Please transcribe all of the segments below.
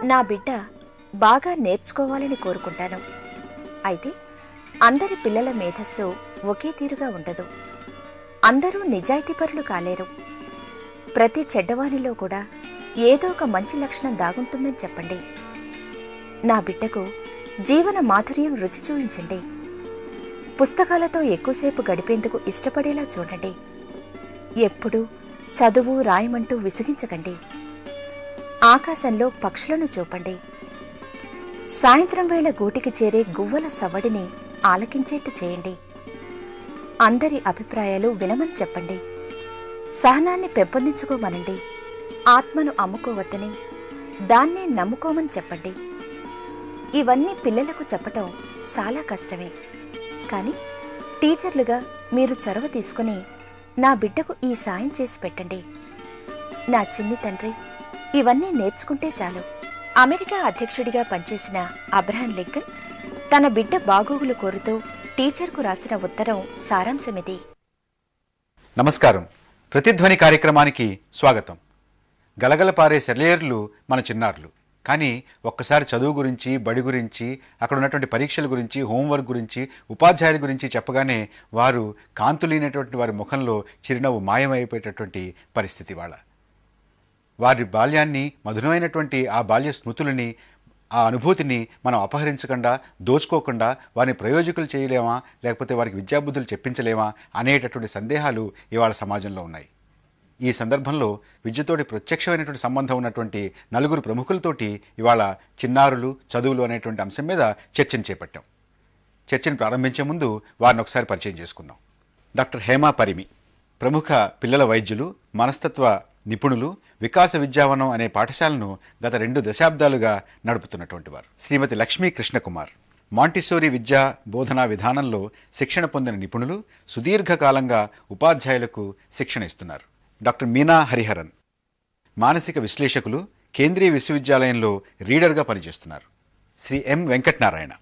నా బిడ్డ బాగా నేర్చుకోవాలని కోరుకుంటాను. అయితే అందరి పిల్లల మేధస్సు ఒకే తీరుగా ఉండదు. అందరూ నిజాయితీపరులు కాలేరు. ప్రతి చెడ్డవానిలో కూడా ఏదో ఒక మంచి లక్షణం దాగుంటుందని చెప్పండి. నా బిడ్డకు జీవన మాధుర్యం రుచి చూపించండి. పుస్తకాలతో ఎక్కువసేపు గడిపేందుకు ఇష్టపడేలా చూడండి. ఎప్పుడూ చదువు రాయమంటూ విసిగించకండి. ఆకాశంలో పక్షులను చూపండి. సాయంత్రం వేళ గూటికి చేరే గువ్వల సవ్వడిని ఆలకించేట్టు చేయండి. అందరి అభిప్రాయాలు వినమని చెప్పండి. సహనాన్ని పెంపొందించుకోమనండి. ఆత్మను అమ్ముకోవద్దని, దాన్నే నమ్ముకోమని చెప్పండి. ఇవన్నీ పిల్లలకు చెప్పటం చాలా కష్టమే. కానీ టీచర్లుగా మీరు చొరవ తీసుకుని నా బిడ్డకు ఈ సాయం చేసి పెట్టండి. నా చిన్ని తండ్రి ఇవన్నీ నేర్చుకుంటే చాలు. అమెరికా అధ్యక్షుడిగా పనిచేసిన అబ్రహాం లింకన్ తన బిడ్డ బాగోగులు కోరుతూ టీచర్కు రాసిన ఉత్తరం సారాంశమిది. నమస్కారం. ప్రతిధ్వని కార్యక్రమానికి స్వాగతం. గలగలపారే సెలయేర్లు మన చిన్నారులు. కానీ ఒక్కసారి చదువు గురించి, బడి గురించి, అక్కడ ఉన్నటువంటి పరీక్షల గురించి, హోంవర్క్ గురించి, ఉపాధ్యాయుల గురించి చెప్పగానే వారు కాంతులేనటువంటి వారి ముఖంలో చిరునవ్వు మాయమైపోయేటటువంటి పరిస్థితి. వారి బాల్యాన్ని, మధురమైనటువంటి ఆ బాల్య స్మృతులని, ఆ అనుభూతిని మనం అపహరించకుండా, దోచుకోకుండా వారిని ప్రయోజకులు చేయలేమా, లేకపోతే వారికి విద్యాబుద్ధులు చెప్పించలేమా అనేటటువంటి సందేహాలు ఇవాళ సమాజంలో ఉన్నాయి. ఈ సందర్భంలో విద్యతోటి ప్రత్యక్షమైనటువంటి సంబంధం ఉన్నటువంటి నలుగురు ప్రముఖులతోటి ఇవాళ చిన్నారులు, చదువులు అనేటువంటి అంశం మీద చర్చను చేపట్టాం. చర్చను ప్రారంభించే ముందు వారిని ఒకసారి పరిచయం చేసుకుందాం. డాక్టర్ హేమా పరిమి, ప్రముఖ పిల్లల వైద్యులు, మనస్తత్వ నిపుణులు, వికాస విద్యావనం అనే పాఠశాలను గత 2 దశాబ్దాలుగా నడుపుతున్నటువంటి వారు. శ్రీమతి లక్ష్మీ కృష్ణకుమార్, మాంటిసోరీ విద్యా బోధనా విధానంలో శిక్షణ పొందిన నిపుణులు, సుదీర్ఘకాలంగా ఉపాధ్యాయులకు శిక్షణ ఇస్తున్నారు. డాక్టర్ మీనా హరిహరన్, మానసిక విశ్లేషకులు, కేంద్రీయ విశ్వవిద్యాలయంలో రీడర్గా పనిచేస్తున్నారు. శ్రీ ఎం వెంకటనారాయణ,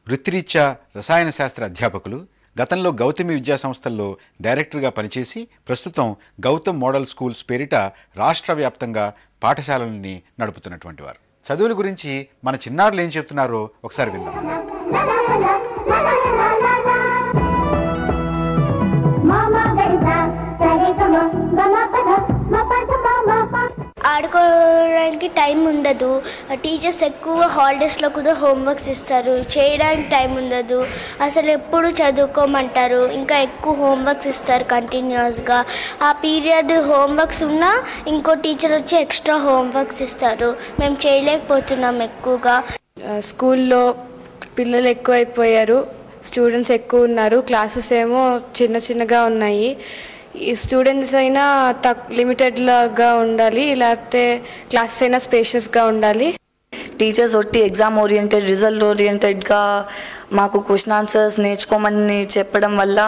వృత్తిరీత్యా రసాయన శాస్త్ర అధ్యాపకులు, గతంలో గౌతమి విద్యా సంస్థల్లో డైరెక్టర్గా పనిచేసి ప్రస్తుతం గౌతమ్ మోడల్ స్కూల్స్ పేరిట రాష్ట్ర వ్యాప్తంగా పాఠశాలల్ని నడుపుతున్నటువంటి వారు. చదువుల గురించి మన చిన్నారులు ఏం చెప్తున్నారో ఒకసారి విందాం. ఆడుకోవడానికి టైం ఉండదు. టీచర్స్ ఎక్కువ హాలిడేస్లో కూడా హోంవర్క్స్ ఇస్తారు. చేయడానికి టైం ఉండదు. అసలు ఎప్పుడు చదువుకోమంటారు. ఇంకా ఎక్కువ హోంవర్క్స్ ఇస్తారు కంటిన్యూస్గా. ఆ పీరియడ్ హోంవర్క్స్ ఉన్నా ఇంకో టీచర్ వచ్చి ఎక్స్ట్రా హోంవర్క్స్ ఇస్తారు. మేము చేయలేకపోతున్నాం ఎక్కువగా. స్కూల్లో పిల్లలు ఎక్కువైపోయారు, స్టూడెంట్స్ ఎక్కువ ఉన్నారు, క్లాసెస్ ఏమో చిన్నగా ఉన్నాయి. ఈ స్టూడెంట్స్ అయినా లిమిటెడ్గా ఉండాలి, లేకపోతే క్లాసెస్ అయినా స్పేషియస్గా ఉండాలి. టీచర్స్ ఒట్టి ఎగ్జామ్ ఓరియంటెడ్, రిజల్ట్ ఓరియంటెడ్గా మాకు క్వశ్చన్ ఆన్సర్స్ నేర్చుకోమని చెప్పడం వల్ల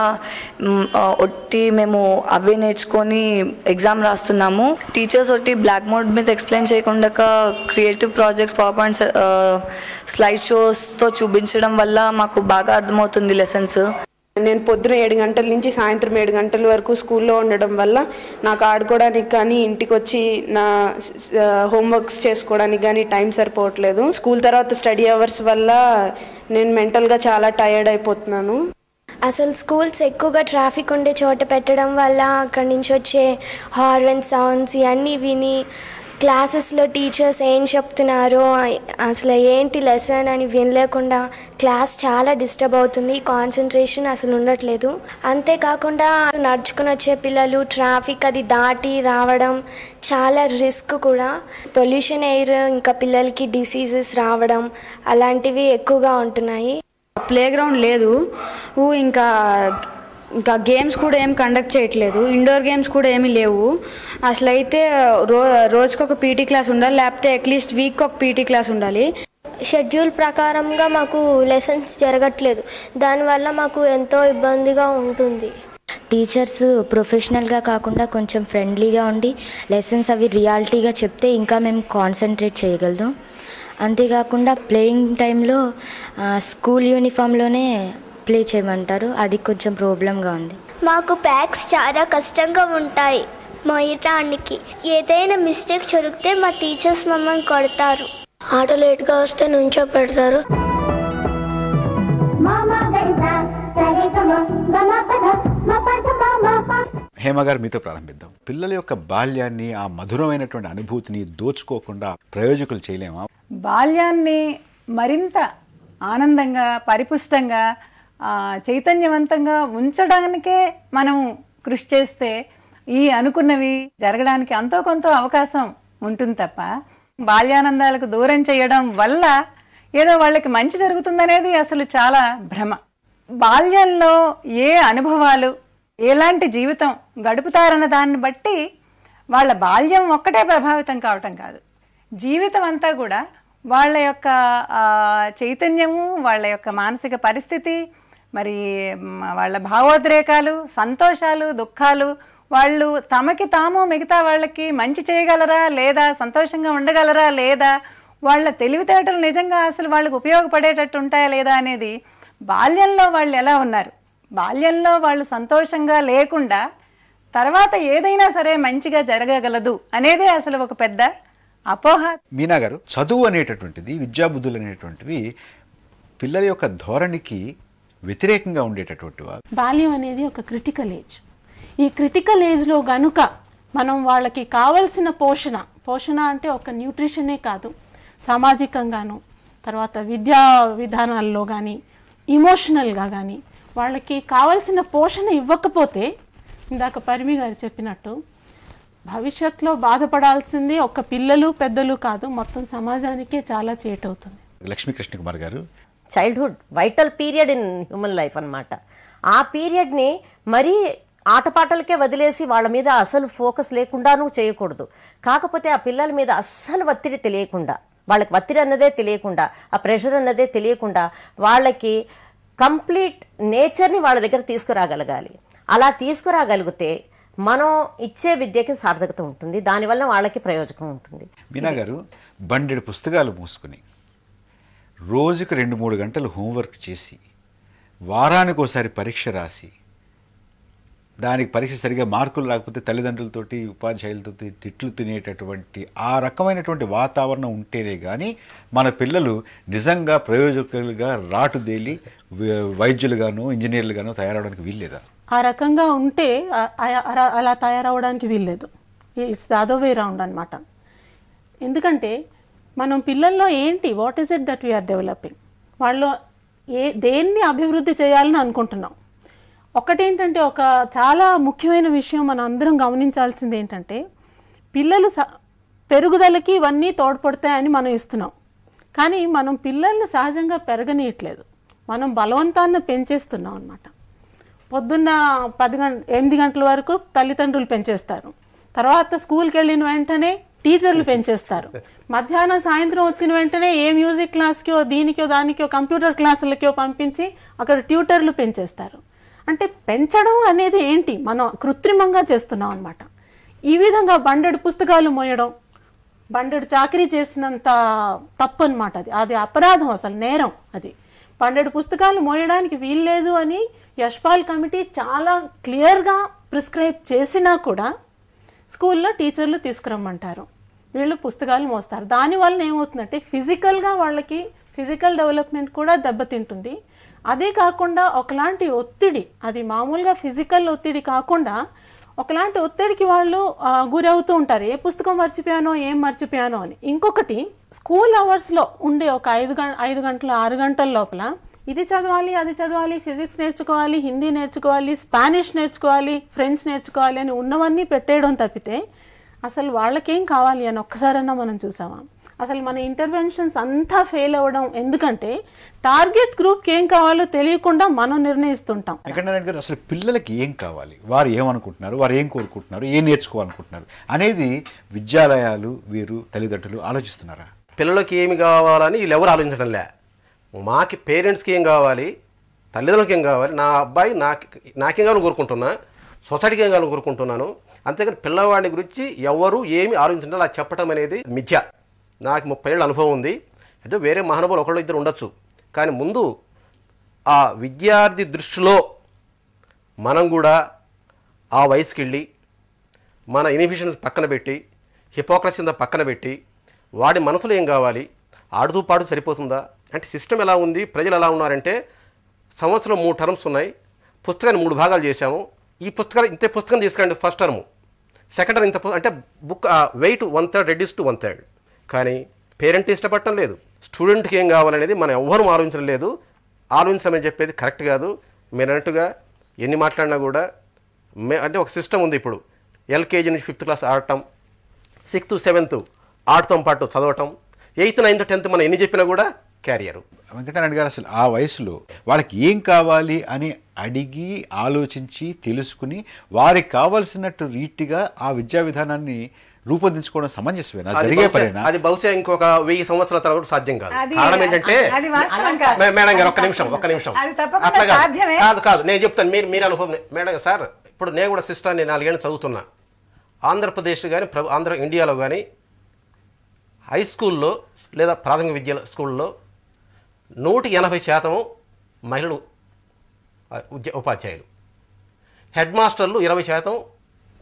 ఒట్టి మేము అవే నేర్చుకొని ఎగ్జామ్ రాస్తున్నాము. టీచర్స్ ఒట్టి బ్లాక్ బోర్డ్ మీద ఎక్స్ప్లెయిన్ చేయకుండా creative projects, power points, slide షోస్తో చూపించడం వల్ల మాకు బాగా అర్థమవుతుంది లెసన్స్. నేను పొద్దున 7 గంటల నుంచి సాయంత్రం 7 గంటల వరకు స్కూల్లో ఉండడం వల్ల నాకు ఆడుకోవడానికి కానీ, ఇంటికి వచ్చి నా హోంవర్క్స్ చేసుకోవడానికి కానీ టైం సరిపోవట్లేదు. స్కూల్ తర్వాత స్టడీ అవర్స్ వల్ల నేను మెంటల్గా చాలా టైర్డ్ అయిపోతున్నాను. అసలు స్కూల్స్ ఎక్కువగా ట్రాఫిక్ ఉండే చోట పెట్టడం వల్ల అక్కడి నుంచి వచ్చే హార్న్ సౌండ్స్ ఇవన్నీ విని క్లాసెస్లో టీచర్స్ ఏం చెప్తున్నారో, అసలు ఏంటి లెసన్ అని వినలేకుండా క్లాస్ చాలా డిస్టర్బ్ అవుతుంది. కాన్సన్ట్రేషన్ అసలు ఉండట్లేదు. అంతేకాకుండా నడుచుకుని వచ్చే పిల్లలు ట్రాఫిక్ అది దాటి రావడం చాలా రిస్క్ కూడా. పొల్యూషన్ ఎయిర్, ఇంకా పిల్లలకి డిసీజెస్ రావడం అలాంటివి ఎక్కువగా ఉంటున్నాయి. ప్లే గ్రౌండ్ లేదు, ఇంకా ఇంకా గేమ్స్ కూడా ఏం కండక్ట్ చేయట్లేదు, ఇండోర్ గేమ్స్ కూడా ఏమీ లేవు. అసలు అయితే రోజుకొక పీటీ క్లాస్ ఉండాలి, లేకపోతే అట్లీస్ట్ వీక్ ఒక పీటీ క్లాస్ ఉండాలి. షెడ్యూల్ ప్రకారంగా మాకు లెసన్స్ జరగట్లేదు, దానివల్ల మాకు ఎంతో ఇబ్బందిగా ఉంటుంది. టీచర్స్ ప్రొఫెషనల్గా కాకుండా కొంచెం ఫ్రెండ్లీగా ఉండి లెసన్స్ అవి రియాలిటీగా చెప్తే ఇంకా మేము కాన్సన్ట్రేట్ చేయగలుగుతాం. అంతేకాకుండా ప్లేయింగ్ టైంలో స్కూల్ యూనిఫామ్లోనే ప్లే చేయమంటారు, అది కొంచెం ప్రాబ్లంగా ఉంది. మాకు ప్యాక్స్ చాలా కష్టంగా ఉంటాయి మోయటానికి. ఏదైనా మిస్టేక్ జరిగితే మా టీచర్స్ మమ్మల్ని కొడతారు. ఆట లేట్గా వస్తే నుంచో పెడతారు. హేమ గారు, మీతో ప్రారంభిద్దాం. పిల్లల యొక్క బాల్యాన్ని, ఆ మధురమైనటువంటి అనుభూతిని దోచుకోకుండా ప్రయోజకులు చేయలేమా? బాల్యాన్ని మరింత ఆనందంగా, పరిపుష్టంగా, చైతన్యవంతంగా ఉంచడానికే మనం కృషి చేస్తే ఈ అనుకున్నవి జరగడానికి అంతో కొంత అవకాశం ఉంటుంది తప్ప బాల్యానందాలకు దూరం చేయడం వల్ల ఏదో వాళ్ళకి మంచి జరుగుతుందనేది అసలు చాలా భ్రమ. బాల్యంలో ఏ అనుభవాలు, ఎలాంటి జీవితం గడుపుతారన్న దాన్ని బట్టి వాళ్ళ బాల్యం ఒక్కటే ప్రభావితం కావటం కాదు, జీవితం అంతా కూడా వాళ్ళ యొక్క చైతన్యము, వాళ్ళ యొక్క మానసిక పరిస్థితి, మరి వాళ్ళ భావోద్రేకాలు, సంతోషాలు, దుఃఖాలు, వాళ్ళు తమకి తాము మిగతా వాళ్ళకి మంచి చేయగలరా లేదా, సంతోషంగా ఉండగలరా లేదా, వాళ్ళ తెలివితేటలు నిజంగా అసలు వాళ్ళకి ఉపయోగపడేటట్టు ఉంటాయా లేదా అనేది బాల్యంలో వాళ్ళు ఎలా ఉన్నారు, బాల్యంలో వాళ్ళు సంతోషంగా లేకుండా తర్వాత ఏదైనా సరే మంచిగా జరగగలదు అనేదే అసలు ఒక పెద్ద అపోహ. మీనా గారు, చదువు అనేటటువంటిది, విద్యాబుద్ధులు అనేటువంటివి పిల్లల యొక్క ధోరణికి వ్యతిరేకంగా ఉండేటటువంటివా? బాల్యం అనేది ఒక క్రిటికల్ ఏజ్. ఈ క్రిటికల్ ఏజ్లో గనుక మనం వాళ్ళకి కావలసిన పోషణ అంటే ఒక న్యూట్రిషనే కాదు, సామాజికంగాను, తర్వాత విద్యా విధానాల్లో కానీ, ఇమోషనల్గా కానీ వాళ్ళకి కావలసిన పోషణ ఇవ్వకపోతే, ఇందాక పరిమి గారు చెప్పినట్టు భవిష్యత్తులో బాధపడాల్సింది ఒక్క పిల్లలు పెద్దలు కాదు, మొత్తం సమాజానికే చాలా చేటవుతుంది. లక్ష్మీకృష్ణ కుమార్ గారు, childhood vital period in human life అన్నమాట. ఆ పీరియడ్ని మరీ ఆటపాటలకే వదిలేసి వాళ్ళ మీద అసలు ఫోకస్ లేకుండానూ చేయకూడదు. కాకపోతే ఆ పిల్లల మీద అస్సలు ఒత్తిడి తెలియకుండా, వాళ్ళకి ఒత్తిడి అన్నదే తెలియకుండా, ఆ ప్రెషర్ అన్నదే తెలియకుండా వాళ్ళకి కంప్లీట్ నేచర్ని వాళ్ళ దగ్గర తీసుకురాగలగాలి. అలా తీసుకురాగలిగితే మనం ఇచ్చే విద్యకి సార్థకత ఉంటుంది, దానివల్ల వాళ్ళకి ప్రయోజనం ఉంటుంది. మీనా గారు, బండెడు పుస్తకాలు మూసుకుని రోజుకు 2-3 గంటలు హోంవర్క్ చేసి వారానికి ఒకసారి పరీక్ష రాసి దానికి పరీక్ష సరిగా మార్కులు రాకపోతే తల్లిదండ్రులతోటి, ఉపాధ్యాయులతో తిట్లు తినేటటువంటి ఆ రకమైనటువంటి వాతావరణం ఉంటేనే కానీ మన పిల్లలు నిజంగా ప్రయోజకులుగా రాటుదేలి వైద్యులుగాను ఇంజనీర్లుగాను తయారవడానికి వీల్లేదా? ఆ రకంగా ఉంటే అలా తయారవడానికి వీల్లేదు. It's the other way round అనమాట. ఎందుకంటే మనం పిల్లల్లో ఏంటి, what is it that we are developing, వాళ్ళు దేన్ని అభివృద్ధి చేయాలని అనుకుంటున్నాం. ఒకటేంటంటే, ఒక చాలా ముఖ్యమైన విషయం మనం అందరం గమనించాల్సింది ఏంటంటే, పిల్లలు పెరుగుదలకి ఇవన్నీ తోడ్పడతాయని మనం ఇస్తున్నాం, కానీ మనం పిల్లల్ని సహజంగా పెరగనీయట్లేదు, మనం బలవంతాన్ని పెంచేస్తున్నాం అన్నమాట. పొద్దున్న 8 గంటల వరకు తల్లిదండ్రులు పెంచేస్తారు, తర్వాత స్కూల్కి వెళ్ళిన వెంటనే టీచర్లు పెంచేస్తారు, మధ్యాహ్నం సాయంత్రం వచ్చిన వెంటనే ఏ మ్యూజిక్ క్లాస్కో దీనికో దానికో కంప్యూటర్ క్లాసులకో పంపించి అక్కడ ట్యూటర్లు పెంచేస్తారు. అంటే పెంచడం అనేది ఏంటి, మనం కృత్రిమంగా చేస్తున్నాం అన్నమాట. ఈ విధంగా బండెడు పుస్తకాలు మోయడం, బండెడు చాకరీ చేసినంత తప్పు అనమాట. అది అపరాధం, అసలు నేరం. అది 12 పుస్తకాలు మోయడానికి వీల్లేదు అని యశ్పాల్ కమిటీ చాలా క్లియర్గా ప్రిస్క్రైబ్ చేసినా కూడా స్కూల్లో టీచర్లు తీసుకురమ్మంటారు, వీళ్ళు పుస్తకాలు మోస్తారు. దానివల్ల ఏమవుతుందంటే ఫిజికల్గా వాళ్ళకి ఫిజికల్ డెవలప్మెంట్ కూడా దెబ్బతింటుంది. అదే కాకుండా ఒకలాంటి ఒత్తిడి, అది మామూలుగా ఫిజికల్ ఒత్తిడి కాకుండా ఒకలాంటి ఒత్తిడికి వాళ్ళు గురవుతూ ఉంటారు, ఏ పుస్తకం మర్చిపోయానో ఏం మర్చిపోయానో అని. ఇంకొకటి, స్కూల్ అవర్స్లో ఉండే ఒక 5 గంటలు 6 గంటల లోపల ఇది చదవాలి, అది చదవాలి, ఫిజిక్స్ నేర్చుకోవాలి, హిందీ నేర్చుకోవాలి, స్పానిష్ నేర్చుకోవాలి, ఫ్రెంచ్ నేర్చుకోవాలి అని ఉన్నవన్నీ పెట్టేయడం తప్పితే అసలు వాళ్ళకేం కావాలి అని ఒక్కసారన్నా మనం చూసామా? అసలు మన ఇంటర్వెన్షన్స్ అంతా ఫెయిల్ అవ్వడం ఎందుకంటే టార్గెట్ గ్రూప్కి ఏం కావాలో తెలియకుండా మనం నిర్ణయిస్తుంటాం. వెంకటనారాయణ గారు, అసలు పిల్లలకి ఏం కావాలి, వారు ఏమనుకుంటున్నారు, వారు ఏం కోరుకుంటున్నారు, ఏం నేర్చుకోవాలనుకుంటున్నారు అనేది విద్యాలయాలు, వీరు తల్లిదండ్రులు ఆలోచిస్తున్నారా? పిల్లలకి ఏమి కావాలని వీళ్ళు ఎవరు ఆలోచించడం లే. మాకి పేరెంట్స్కి ఏం కావాలి, తల్లిదండ్రులకి ఏం కావాలి, నా అబ్బాయి నాకేం కావాలని కోరుకుంటున్నా, సొసైటీకి ఏం కావాలని కోరుకుంటున్నాను. అంతేకాని పిల్లవాడి గురించి ఎవరు ఏమి ఆలోచించాలో అలా చెప్పడం అనేది మిథ్య. నాకు 30 ఏళ్ళ అనుభవం ఉంది. అంటే వేరే మహానుభావులు ఒకళ్ళు ఇద్దరు ఉండొచ్చు, కానీ ముందు ఆ విద్యార్థి దృష్టిలో మనం కూడా ఆ వయసుకి వెళ్ళి మన ఇన్హిబిషన్స్ పక్కన పెట్టి, హిపోక్రసీ పక్కన పెట్టి, వాడి మనసులో ఏం కావాలి, ఆడుతూ పాడుతూ సరిపోతుందా, అంటే సిస్టమ్ ఎలా ఉంది, ప్రజలు ఎలా ఉన్నారంటే సంవత్సరం 3 టర్మ్స్ ఉన్నాయి, పుస్తకాన్ని 3 భాగాలు చేశాము, ఈ పుస్తకాలు ఇంతే పుస్తకం తీసుకురండి ఫస్ట్ టర్మ్, సెకండ్ టర్మ్ ఇంత అంటే బుక్ వెయిట్ 1/3 రెడ్యూస్ టు 1/3. కానీ పేరెంట్ ఇష్టపడటం లేదు, స్టూడెంట్కి ఏం కావాలనేది మనం ఎవ్వరూ ఆలోచించడం లేదు. ఆలోచించమని చెప్పేది కరెక్ట్ కాదు. మీరు అన్నట్టుగా ఎన్ని మాట్లాడినా కూడా అంటే ఒక సిస్టమ్ ఉంది. ఇప్పుడు ఎల్కేజీ నుంచి 5th క్లాస్ ఆడటం, 6th 7th ఆడటం పాటు చదవటం, 8th 9th 10th మనం ఎన్ని చెప్పినా కూడా క్యారియర్. వెంకటనారాయణ గారు, అసలు ఆ వయసులో వాళ్ళకి ఏం కావాలి అని అడిగి ఆలోచించి తెలుసుకుని వారికి కావలసినట్టు రీతిగా ఆ విద్యా విధానాన్ని రూపొందించుకోవడం సమంజసమేనా? జరిగే పనేనా? అది బహుశా ఇంకొక 1000 సంవత్సరాల తర్వాత సాధ్యం కాదు. కారణం ఏంటంటే మేడం గారు ఒక్క నిమిషం అట్లా కాదు నేను చెప్తాను, మీరు అనుభవం. మేడం సార్, ఇప్పుడు నేను కూడా సిస్టర్ని 4 ఏళ్ళు చదువుతున్నా. ఆంధ్రప్రదేశ్ కానీ ఇండియాలో కానీ హై స్కూల్లో లేదా ప్రాథమిక విద్య స్కూల్లో 180% మహిళలు ఉపాధ్యాయులు, హెడ్ మాస్టర్లు 20%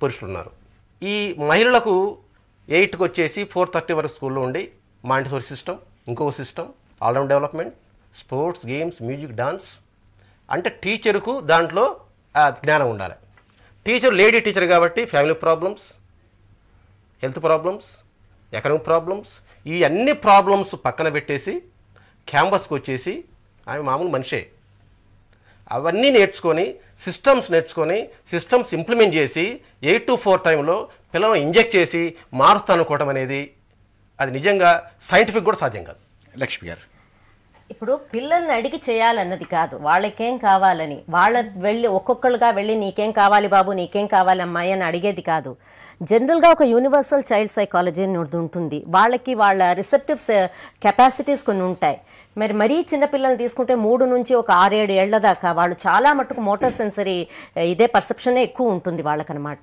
పురుషులు ఉన్నారు. ఈ మహిళలకు 8కి వచ్చేసి 4:30 వరకు స్కూల్లో ఉండి మాంటిసోరీ సిస్టమ్, ఇంకొక system, all round development, sports, games, music, dance. అంటే టీచర్కు దాంట్లో జ్ఞానం ఉండాలి. లేడీ టీచర్ కాబట్టి family problems, health problems, economic problems, ఈ అన్ని ప్రాబ్లమ్స్ పక్కన పెట్టేసి క్యాంపస్కి వచ్చేసి ఆమె మామూలు మనిషే. అవన్నీ నేర్చుకొని సిస్టమ్స్ ఇంప్లిమెంట్ చేసి 8 to 4 టైంలో పిల్లలను ఇంజెక్ట్ చేసి మారుస్తానుకోవటం అనేది అది నిజంగా సైంటిఫిక్ కూడా సాధ్యం కాదు. లక్ష్మి గారు, ఇప్పుడు పిల్లల్ని అడిగి చేయాలన్నది కాదు, వాళ్ళకేం కావాలని వెళ్ళి ఒక్కొక్కరుగా వెళ్ళి నీకేం కావాలి బాబు, నీకేం కావాలి అమ్మాయి అని అడిగేది కాదు. జనరల్గా ఒక యూనివర్సల్ చైల్డ్ సైకాలజీ అని ఉంటుంది. వాళ్ళ రిసెప్టివ్ కెపాసిటీస్ కొన్ని ఉంటాయి. మరీ చిన్నపిల్లల్ని తీసుకుంటే 3 నుంచి ఒక 6-7 ఏళ్ల దాకా వాళ్ళు చాలా మటుకు మోటార్ సెన్సరీ ఇదే పర్సెప్షనే ఎక్కువ ఉంటుంది వాళ్ళకనమాట.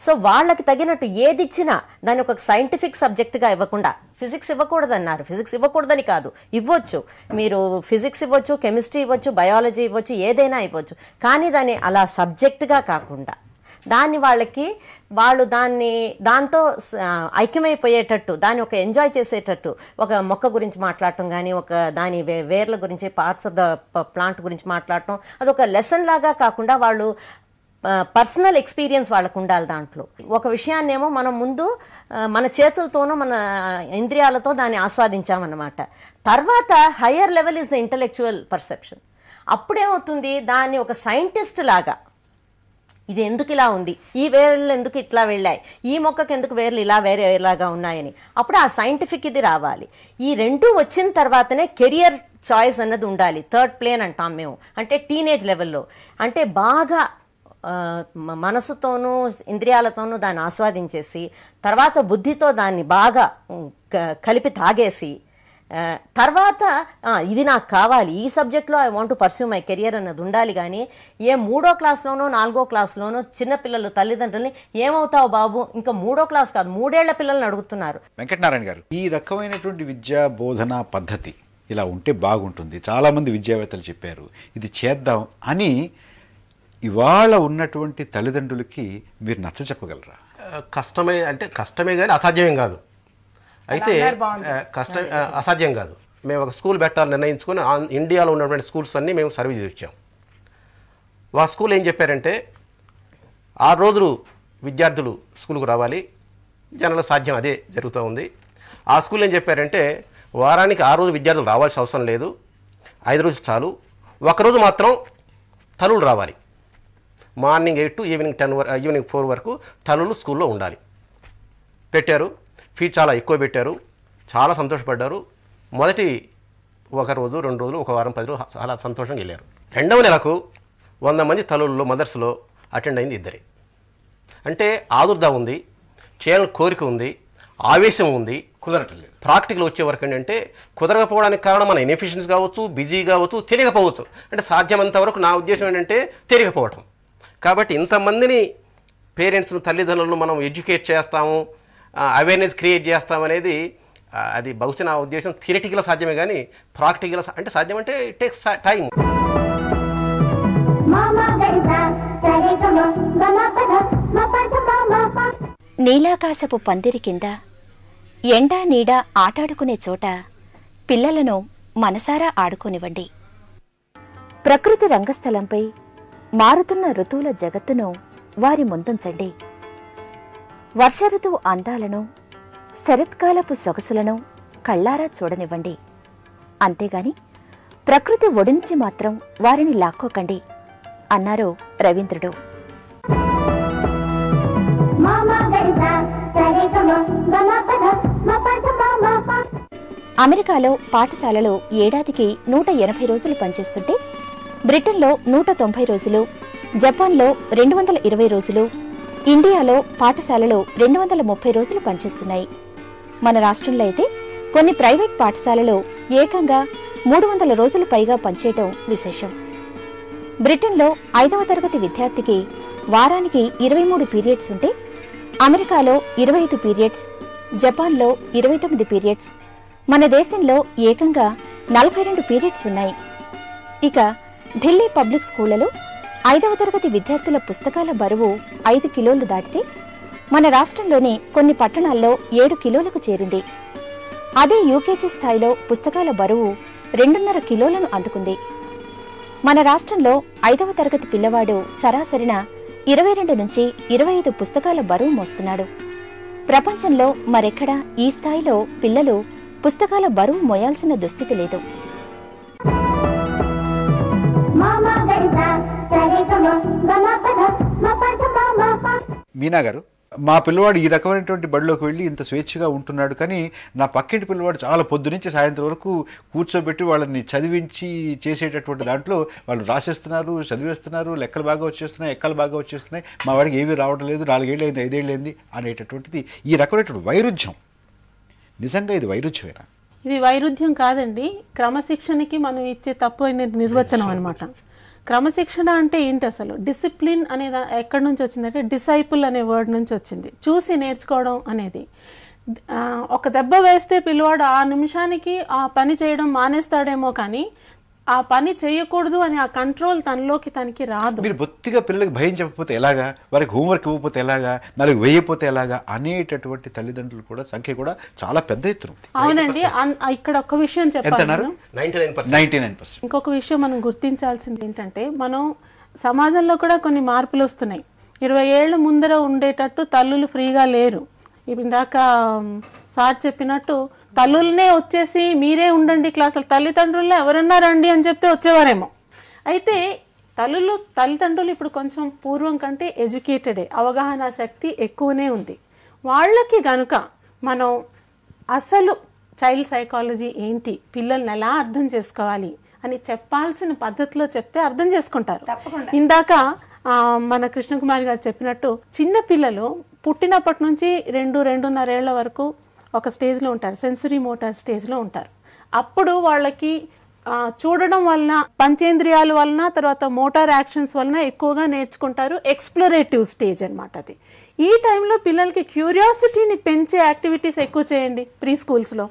సో వాళ్ళకి తగినట్టు ఏది ఇచ్చినా దాన్ని ఒక సైంటిఫిక్ సబ్జెక్ట్గా ఇవ్వకుండా, ఫిజిక్స్ ఇవ్వకూడదన్నారు, ఫిజిక్స్ ఇవ్వకూడదని కాదు, ఇవ్వచ్చు. మీరు ఫిజిక్స్ ఇవ్వచ్చు, కెమిస్ట్రీ ఇవ్వచ్చు, బయాలజీ ఇవ్వచ్చు, ఏదైనా ఇవ్వచ్చు. కానీ దాన్ని అలా సబ్జెక్ట్గా కాకుండా వాళ్ళు దాంతో ఐక్యమైపోయేటట్టు, దాన్ని ఒక ఎంజాయ్ చేసేటట్టు, ఒక మొక్క గురించి మాట్లాడటం కానీ, ఒక దాని వేర్ల గురించి, పార్ట్స్ ఆఫ్ ద ప్లాంట్ గురించి మాట్లాడటం, అదొక లెసన్ లాగా కాకుండా వాళ్ళు పర్సనల్ ఎక్స్పీరియన్స్ వాళ్ళకు ఉండాలి. దాంట్లో ఒక విషయాన్నేమో మనం ముందు మన చేతులతోనూ మన ఇంద్రియాలతో దాన్ని ఆస్వాదించామన్నమాట. తర్వాత higher level is the intellectual perception. అప్పుడేమవుతుంది, దాన్ని ఒక సైంటిస్ట్ లాగా, ఇది ఎందుకు ఇలా ఉంది, ఈ వేర్లు ఎందుకు ఇట్లా వెళ్ళాయి, ఈ మొక్కకు ఎందుకు వేర్లు ఇలా వేరేలాగా ఉన్నాయని, అప్పుడు ఆ సైంటిఫిక్ ఇది రావాలి. ఈ 2 వచ్చిన తర్వాతనే కెరియర్ చాయిస్ అన్నది ఉండాలి. 3rd ప్లేన్ అంటాం మేము, అంటే టీనేజ్ లెవెల్లో. అంటే బాగా మనసుతోనూ ఇంద్రియాలతోనూ దాన్ని ఆస్వాదించేసి, తర్వాత బుద్ధితో దాన్ని బాగా కలిపి తాగేసి, తర్వాత ఇది నాకు కావాలి, ఈ సబ్జెక్ట్లో I want to pursue my career అన్నది ఉండాలి. కానీ 3వ క్లాస్లోనో 4వ క్లాస్లోనో చిన్నపిల్లలు తల్లిదండ్రులని ఏమవుతావు బాబు, ఇంకా 3వ క్లాస్ కాదు 3 ఏళ్ల పిల్లల్ని అడుగుతున్నారు. వెంకటనారాయణ గారు, ఈ రకమైనటువంటి విద్యా బోధనా పద్ధతి ఇలా ఉంటే బాగుంటుంది, చాలామంది విద్యావేత్తలు చెప్పారు, ఇది చేద్దాం అని ఇవాళ ఉన్నటువంటి తల్లిదండ్రులకి మీరు నచ్చ చెప్పగలరా? కష్టమే కానీ అసాధ్యమేం కాదు. అయితే అసాధ్యం కాదు. మేము ఒక స్కూల్ పెట్టాలని నిర్ణయించుకొని ఇండియాలో ఉన్నటువంటి స్కూల్స్ అన్నీ మేము సర్వే చేసి వచ్చాం. ఆ స్కూల్ ఏం చెప్పారంటే 6 రోజులు విద్యార్థులు స్కూల్కు రావాలి, జనరల్ సాధ్యం అదే జరుగుతూ ఉంది. ఆ స్కూల్ ఏం చెప్పారంటే వారానికి 6 రోజులు విద్యార్థులు రావాల్సిన అవసరం లేదు, 5 రోజులు చాలు, ఒకరోజు మాత్రం తల్లులు రావాలి. మార్నింగ్ 8 to ఈవినింగ్ 4 వరకు తల్లులు స్కూల్లో ఉండాలి. పెట్టారు. ఫీ చాలా ఎక్కువ పెట్టారు. చాలా సంతోషపడ్డారు. మొదటి ఒక రోజు 2 రోజులు, ఒక వారం 10 రోజులు చాలా సంతోషంగా వెళ్ళారు. 2వ నెలకు 100 మంది తల్లుల్లో మదర్స్లో అటెండ్ అయింది 2. అంటే ఆదుర్దా ఉంది, చేయాలని కోరిక ఉంది, ఆవేశం ఉంది, కుదరట్లేదు. ప్రాక్టికల్ వచ్చే వరకు ఏంటంటే కుదరకపోవడానికి కారణం మన ఇన్ఎఫిషియన్స్ కావచ్చు, బిజీ కావచ్చు, తెలియకపోవచ్చు. అంటే సాధ్యమంత వరకు నా ఉద్దేశం ఏంటంటే తెలియకపోవటం. కాబట్టి ఇంతమందిని పేరెంట్స్ను, తల్లిదండ్రులను మనం ఎడ్యుకేట్ చేస్తాము, అవేర్నెస్ క్రియేట్ చేస్తామనేది అది బహుశా నా ఉద్దేశం థియరిటికల్ సాధ్యమే, కానీ ప్రాక్టికల్ అంటే సాధ్యం అంటే ఇట్ టేక్స్ టైం. నీలాకాశపు పందిరి కింద ఎండా నీడ ఆటాడుకునే చోట పిల్లలను మనసారా ఆడుకోనివ్వండి. ప్రకృతి రంగస్థలంపై మారుతున్న ఋతువుల జగత్తును వారి ముందుంచండి. వర్ష ఋతువు అందాలను, శరత్కాలపు సొగసులను కళ్ళారా చూడనివ్వండి. అంతేగాని ప్రకృతి ఒడినుంచి మాత్రం వారిని లాక్కోకండి అన్నారు రవీంద్రుడు. అమెరికాలో పాఠశాలలో ఏడాదికి 180 రోజులు పనిచేస్తుంటే బ్రిటన్లో 190 రోజులు, జపాన్లో 220 రోజులు, ఇండియాలో పాఠశాలలో 230 రోజులు పనిచేస్తున్నాయి. మన రాష్ట్రంలో అయితే కొన్ని ప్రైవేట్ పాఠశాలలో ఏకంగా 300 రోజులు పైగా పనిచేయటం విశేషం. బ్రిటన్లో 5వ తరగతి విద్యార్థికి వారానికి 23 పీరియడ్స్ ఉంటే అమెరికాలో 25 పీరియడ్స్, జపాన్లో 29 పీరియడ్స్, మన దేశంలో ఏకంగా 42 పీరియడ్స్ ఉన్నాయి. ఇక ఢిల్లీ పబ్లిక్ స్కూళ్లలో 5వ తరగతి విద్యార్థుల పుస్తకాల బరువు 5 కిలోలు దాటితే మన రాష్ట్రంలోని కొన్ని పట్టణాల్లో 7 కిలోలకు చేరింది. అదే యూకేజీ స్థాయిలో పుస్తకాల బరువు 2.5 కిలోలను అందుకుంది. మన రాష్ట్రంలో 5వ తరగతి పిల్లవాడు సరాసరిన 22 నుంచి 25 పుస్తకాల బరువు మోస్తున్నాడు. ప్రపంచంలో మరెక్కడా ఈ స్థాయిలో పిల్లలు పుస్తకాల బరువు మోయాల్సిన దుస్థితి లేదు. మీనా గారు, మా పిల్లవాడు ఈ రకమైనటువంటి బడిలోకి వెళ్ళి ఇంత స్వేచ్ఛగా ఉంటున్నాడు, కానీ నా పక్కింటి పిల్లవాడు చాలా పొద్దు నుంచి సాయంత్రం వరకు కూర్చోబెట్టి వాళ్ళని చదివించి చేసేటటువంటి దాంట్లో వాళ్ళు రాసేస్తున్నారు, చదివేస్తున్నారు, లెక్కలు బాగా వచ్చేస్తున్నాయి, ఎక్కలు బాగా వచ్చేస్తున్నాయి, మా వాడికి ఏమీ రావడం లేదు, 4 ఏళ్ళు అయింది, 5 ఏళ్ళు అయింది అనేటటువంటిది ఈ రకమైనటువంటి వైరుధ్యం. నిజంగా ఇది వైరుధ్యమేనా? ఇది వైరుధ్యం కాదండి, క్రమశిక్షణకి మనం ఇచ్చే తప్పు నిర్వచనం అనమాట. క్రమశిక్షణ అంటే ఏంటి అసలు? డిసిప్లిన్ అనేది ఎక్కడి నుంచి వచ్చిందంటే డిసైపుల్ అనే వర్డ్ నుంచి వచ్చింది. చూసి నేర్చుకోవడం అనేది. ఒక దెబ్బ వేస్తే పిల్లవాడు ఆ నిమిషానికి ఆ పని చేయడం మానేస్తాడేమో, కానీ ఆ పని చేయకూడదు అని ఆ కంట్రోల్ తనకి రాదు. మీరు బొత్తిగా పిల్లలకి భయం చెప్పకపోతే ఎలాగా, వారికి హోంవర్క్ ఇవ్వకపోతే ఎలాగా, 4 వేయకపోతే ఎలాగా అనేటటువంటి తల్లిదండ్రులు కూడా సంఖ్య కూడా చాలా పెద్ద ఎత్తున ఉంది. అవునండి, ఇక్కడ ఒక విషయం చెప్పారు, 99%. ఇంకొక విషయం మనం గుర్తించాల్సింది ఏంటంటే, మనం సమాజంలో కూడా కొన్ని మార్పులు వస్తున్నాయి. 20 ఏళ్ల ముందర ఉండేటట్టు తల్లులు ఫ్రీగా లేరు. ఇందాక సార్ చెప్పినట్టు తల్లులనే వచ్చేసి మీరే ఉండండి క్లాసులు, తల్లిదండ్రుల్లో ఎవరన్నా రండి అని చెప్తే వచ్చేవారేమో. అయితే తల్లిదండ్రులు ఇప్పుడు కొంచెం పూర్వం కంటే ఎడ్యుకేటెడే, అవగాహన శక్తి ఎక్కువనే ఉంది. వాళ్ళకి గనుక మనం అసలు చైల్డ్ సైకాలజీ ఏంటి, పిల్లల్ని ఎలా అర్థం చేసుకోవాలి అని చెప్పాల్సిన పద్ధతిలో చెప్తే అర్థం చేసుకుంటారు. ఇందాక మన కృష్ణకుమారి గారు చెప్పినట్టు చిన్న పిల్లలు పుట్టినప్పటి నుంచి 2-2.5 ఏళ్ల వరకు ఒక స్టేజ్లో ఉంటారు, సెన్సరీ మోటార్ స్టేజ్లో ఉంటారు. అప్పుడు వాళ్ళకి చూడడం వలన, పంచేంద్రియాల వలన, తర్వాత మోటార్ యాక్షన్స్ వలన ఎక్కువగా నేర్చుకుంటారు. ఎక్స్ప్లోరేటివ్ స్టేజ్ అనమాట అది. ఈ టైంలో పిల్లలకి క్యూరియాసిటీని పెంచే యాక్టివిటీస్ ఎక్కువ చేయండి ప్రీ స్కూల్స్లో.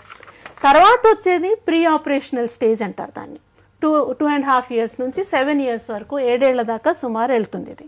తర్వాత వచ్చేది ప్రీ ఆపరేషనల్ స్టేజ్ అంటారు దాన్ని. 2.5 years నుంచి 7 years వరకు, 7 ఏళ్ల దాకా సుమారు వెళ్తుంది ఇది.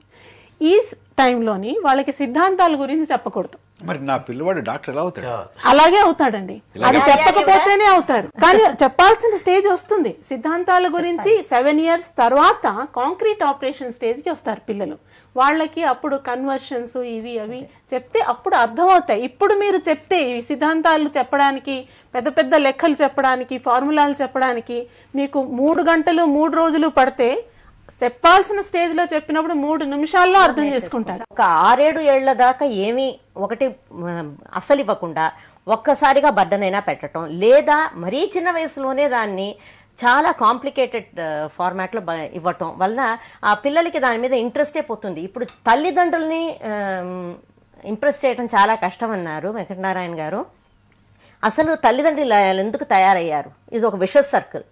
ఈ టైంలోని వాళ్ళకి సిద్ధాంతాల గురించి చెప్పకూడదు. మరి నా పిల్లవాడు డాక్టర్ ఎలా అవుతాడు? అలాగే అవుతాడండి, అది చెప్పకపోతేనే అవుతారు. కానీ చెప్పాల్సిన స్టేజ్ వస్తుంది. సిద్ధాంతాల గురించి 7 years తర్వాత కాంక్రీట్ ఆపరేషన్ స్టేజ్కి వస్తారు పిల్లలు. వాళ్ళకి అప్పుడు కన్వర్షన్స్ ఇవి అవి చెప్తే అప్పుడు అర్థమవుతాయి. ఇప్పుడు మీరు చెప్తే ఇవి సిద్ధాంతాలు చెప్పడానికి, పెద్ద పెద్ద లెక్కలు చెప్పడానికి, ఫార్ములాలు చెప్పడానికి మీకు 3 గంటలు 3 రోజులు పడితే చెప్పాల్సిన స్టేజ్ లో చెప్పినప్పుడు 3 నిమిషాల్లో అర్థం చేసుకుంటారు. ఒక 6-7 ఏళ్ల దాకా ఏమీ ఒకటి అసలు ఇవ్వకుండా ఒక్కసారిగా బర్డన్ అయినా పెట్టడం, లేదా మరీ చిన్న వయసులోనే దాన్ని చాలా కాంప్లికేటెడ్ ఫార్మాట్లో ఇవ్వటం వలన ఆ పిల్లలకి దాని మీద ఇంట్రెస్టే పోతుంది. ఇప్పుడు తల్లిదండ్రుల్ని ఇంప్రెస్ చేయడం చాలా కష్టం అన్నారు వెంకటనారాయణ గారు. అసలు తల్లిదండ్రులు ఎందుకు తయారయ్యారు? ఇది ఒక విషస్ సర్కిల్.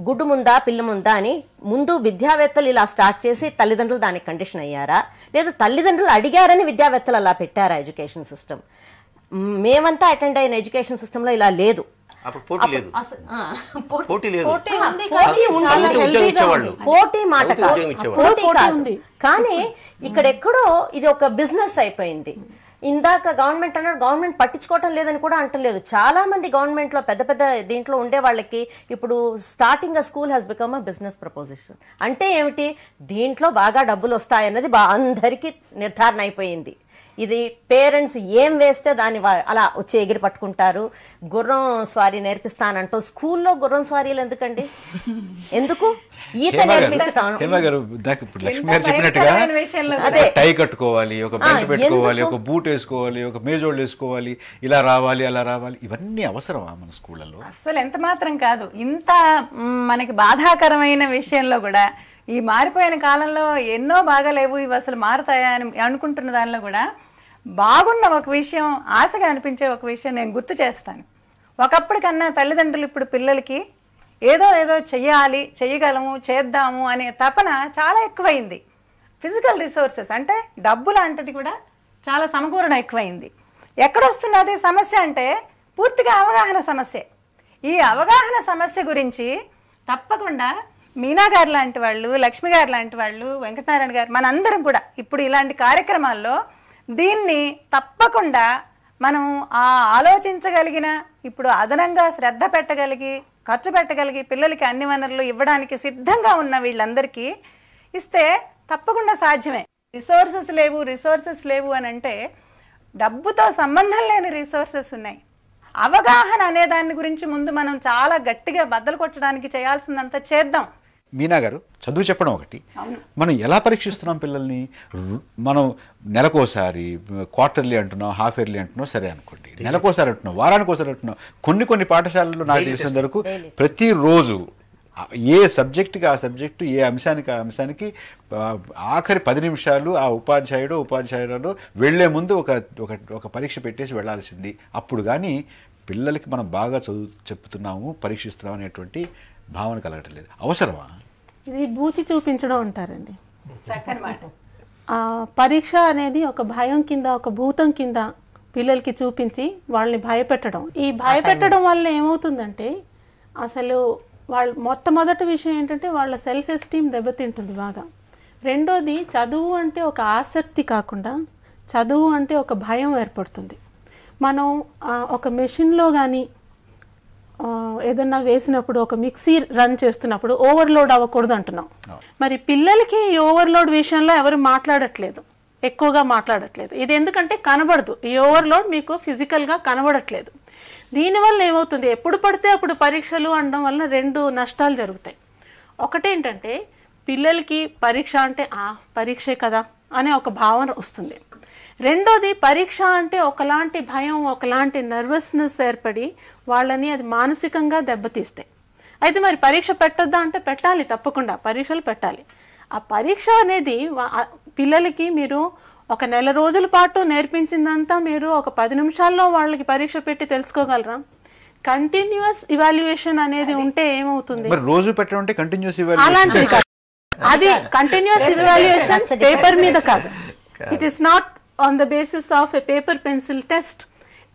గుడ్డు ముందా పిల్ల ముందా అని ముందు విద్యావేత్తలు ఇలా స్టార్ట్ చేసి తల్లిదండ్రులు దానికి కండిషన్ అయ్యారా, లేదా తల్లిదండ్రులు అడిగారని విద్యావేత్తలు అలా పెట్టారా ఎడ్యుకేషన్ సిస్టమ్? మేమంతా అటెండ్ అయిన ఎడ్యుకేషన్ సిస్టంలో ఇలా లేదు. పోటీ మాట కాదు, కానీ ఇక్కడెక్కడో ఇది ఒక బిజినెస్ అయిపోయింది. ఇందాక గవర్నమెంట్ అన్నాడు, గవర్నమెంట్ పట్టించుకోవటం లేదని కూడా అంటలేదు. చాలా మంది గవర్నమెంట్ లో పెద్ద పెద్ద దీంట్లో ఉండే వాళ్ళకి ఇప్పుడు starting a school has become a business proposition. అంటే ఏమిటి, దీంట్లో బాగా డబ్బులు వస్తాయన్నది అందరికీ నిర్ధారణ అయిపోయింది. ఇది పేరెంట్స్ ఏం వేస్తే దాన్ని అలా వచ్చి ఎగిరి పట్టుకుంటారు. గుర్రం స్వారీ నేర్పిస్తానంటూ స్కూల్లో గుర్రం స్వారీలు ఎందుకండి? ఎందుకు ఈత నేర్పించటం? లక్ష్మి గారు చెప్పినట్టుగా టై కట్టుకోవాలి, ఒక బెల్ట్ పెట్టుకోవాలి, ఒక బూట్ వేసుకోవాలి, ఒక మేజోళ్ళు వేసుకోవాలి, ఇలా రావాలి అలా రావాలి, ఇవన్నీ అవసరమా మన స్కూళ్ళలో? అసలు ఎంత మాత్రం కాదు. ఇంత మనకి బాధాకరమైన విషయంలో కూడా ఈ మారిపోయిన కాలంలో ఎన్నో బాగాలేవు, ఇవి అసలు మారుతాయా అని అనుకుంటున్న దానిలో కూడా బాగున్న ఒక విషయం, ఆశగా అనిపించే ఒక విషయం నేను గుర్తు చేస్తాను. ఒకప్పుడు కన్నా తల్లిదండ్రులు ఇప్పుడు పిల్లలకి ఏదో చెయ్యాలి, చెయ్యగలము, చేద్దాము అనే తపన చాలా ఎక్కువైంది. ఫిజికల్ రిసోర్సెస్ అంటే డబ్బు లాంటిది కూడా చాలా సమకూరణ ఎక్కువైంది. ఎక్కడొస్తున్నది సమస్య అంటే పూర్తిగా అవగాహన సమస్య. ఈ అవగాహన సమస్య గురించి తప్పకుండా మీనా గారు లాంటి వాళ్ళు, లక్ష్మి గారు లాంటి వాళ్ళు, వెంకటనారాయణ గారు, మనందరం కూడా ఇప్పుడు ఇలాంటి కార్యక్రమాల్లో దీన్ని తప్పకుండా మనం ఆలోచించగలిగిన, ఇప్పుడు అదనంగా శ్రద్ధ పెట్టగలిగి, ఖర్చు పెట్టగలిగి, పిల్లలకి అన్ని వనరులు ఇవ్వడానికి సిద్ధంగా ఉన్న వీళ్ళందరికీ ఇస్తే తప్పకుండా సాధ్యమే. రిసోర్సెస్ లేవు అని అంటే డబ్బుతో సంబంధం లేని రిసోర్సెస్ ఉన్నాయి. అవగాహన అనే దాని గురించి ముందు మనం చాలా గట్టిగా బద్దలు కొట్టడానికి చేయాల్సిందంతా చేద్దాం. మీనా గారు, చదువు చెప్పడం ఒకటి, మనం ఎలా పరీక్షిస్తున్నాం పిల్లల్ని? మనం నెలకోసారి, క్వార్టర్లీ అంటున్నాం, హాఫ్ ఇయర్లీ అంటున్నాం, సరే అనుకోండి, నెలకోసారి అంటున్నాం, వారానికి ఒకసారి అంటున్నాం. కొన్ని పాఠశాలల్లో నాకు తెలిసిన వరకు ప్రతిరోజు ఏ సబ్జెక్టుకి ఆ సబ్జెక్టు, ఏ అంశానికి ఆ అంశానికి ఆఖరి 10 నిమిషాలు ఆ ఉపాధ్యాయురాలు వెళ్లే ముందు ఒక పరీక్ష పెట్టేసి వెళ్లాల్సింది. అప్పుడు కానీ పిల్లలకి మనం బాగా చదువు చెప్తున్నాము, పరీక్షిస్తున్నాం అనేటువంటి భావన కలగటం లేదు. అవసరమా? ఇది బూచి చూపించడం అంటారండి. చక్కని మాట. పరీక్ష అనేది ఒక భయం కింద, ఒక భూతం కింద పిల్లలకి చూపించి వాళ్ళని భయపెట్టడం. ఈ భయపెట్టడం వల్ల ఏమవుతుందంటే అసలు వాళ్ళ మొట్టమొదటి విషయం ఏంటంటే వాళ్ళ సెల్ఫ్ ఎస్టీమ్ దెబ్బతింటుంది బాగా. రెండోది, చదువు అంటే ఒక ఆసక్తి కాకుండా చదువు అంటే ఒక భయం ఏర్పడుతుంది. మనం ఒక మెషిన్లో కానీ ఏదన్నా వేసినప్పుడు, ఒక మిక్సీ రన్ చేస్తున్నప్పుడు ఓవర్లోడ్ అవ్వకూడదు అంటున్నాం. మరి పిల్లలకి ఈ ఓవర్లోడ్ విషయంలో ఎవరు ఎక్కువగా మాట్లాడట్లేదు. ఇది ఎందుకంటే కనబడదు. ఈ ఓవర్లోడ్ మీకు ఫిజికల్గా కనబడట్లేదు. దీనివల్ల ఏమవుతుంది, ఎప్పుడు పడితే అప్పుడు పరీక్షలు అనడం వల్ల 2 నష్టాలు జరుగుతాయి. ఒకటేంటంటే పిల్లలకి పరీక్ష అంటే పరీక్షే కదా అనే ఒక భావన వస్తుంది. రెండోది, పరీక్ష అంటే ఒకలాంటి భయం, ఒకలాంటి నర్వస్నెస్ ఏర్పడి వాళ్ళని అది మానసికంగా దెబ్బతీస్తాయి. అయితే మరి పరీక్ష పెట్టొద్దా అంటే పెట్టాలి, తప్పకుండా పరీక్షలు పెట్టాలి. ఆ పరీక్ష అనేది పిల్లలకి మీరు ఒక నెల రోజుల పాటు నేర్పించిందంతా మీరు ఒక 10 నిమిషాల్లో వాళ్ళకి పరీక్ష పెట్టి తెలుసుకోగలరా? కంటిన్యూస్ ఇవాల్యుయేషన్ అనేది ఉంటే ఏమవుతుంది? రోజు పెట్టడం కంటిన్యూస్ ఇవాల్యుయేషన్, అలాంటిది కాదు. అది కంటిన్యూస్ ఇవాల్యుయేషన్ పేపర్ మీద కాదు. It is not on the basis of a paper pencil test.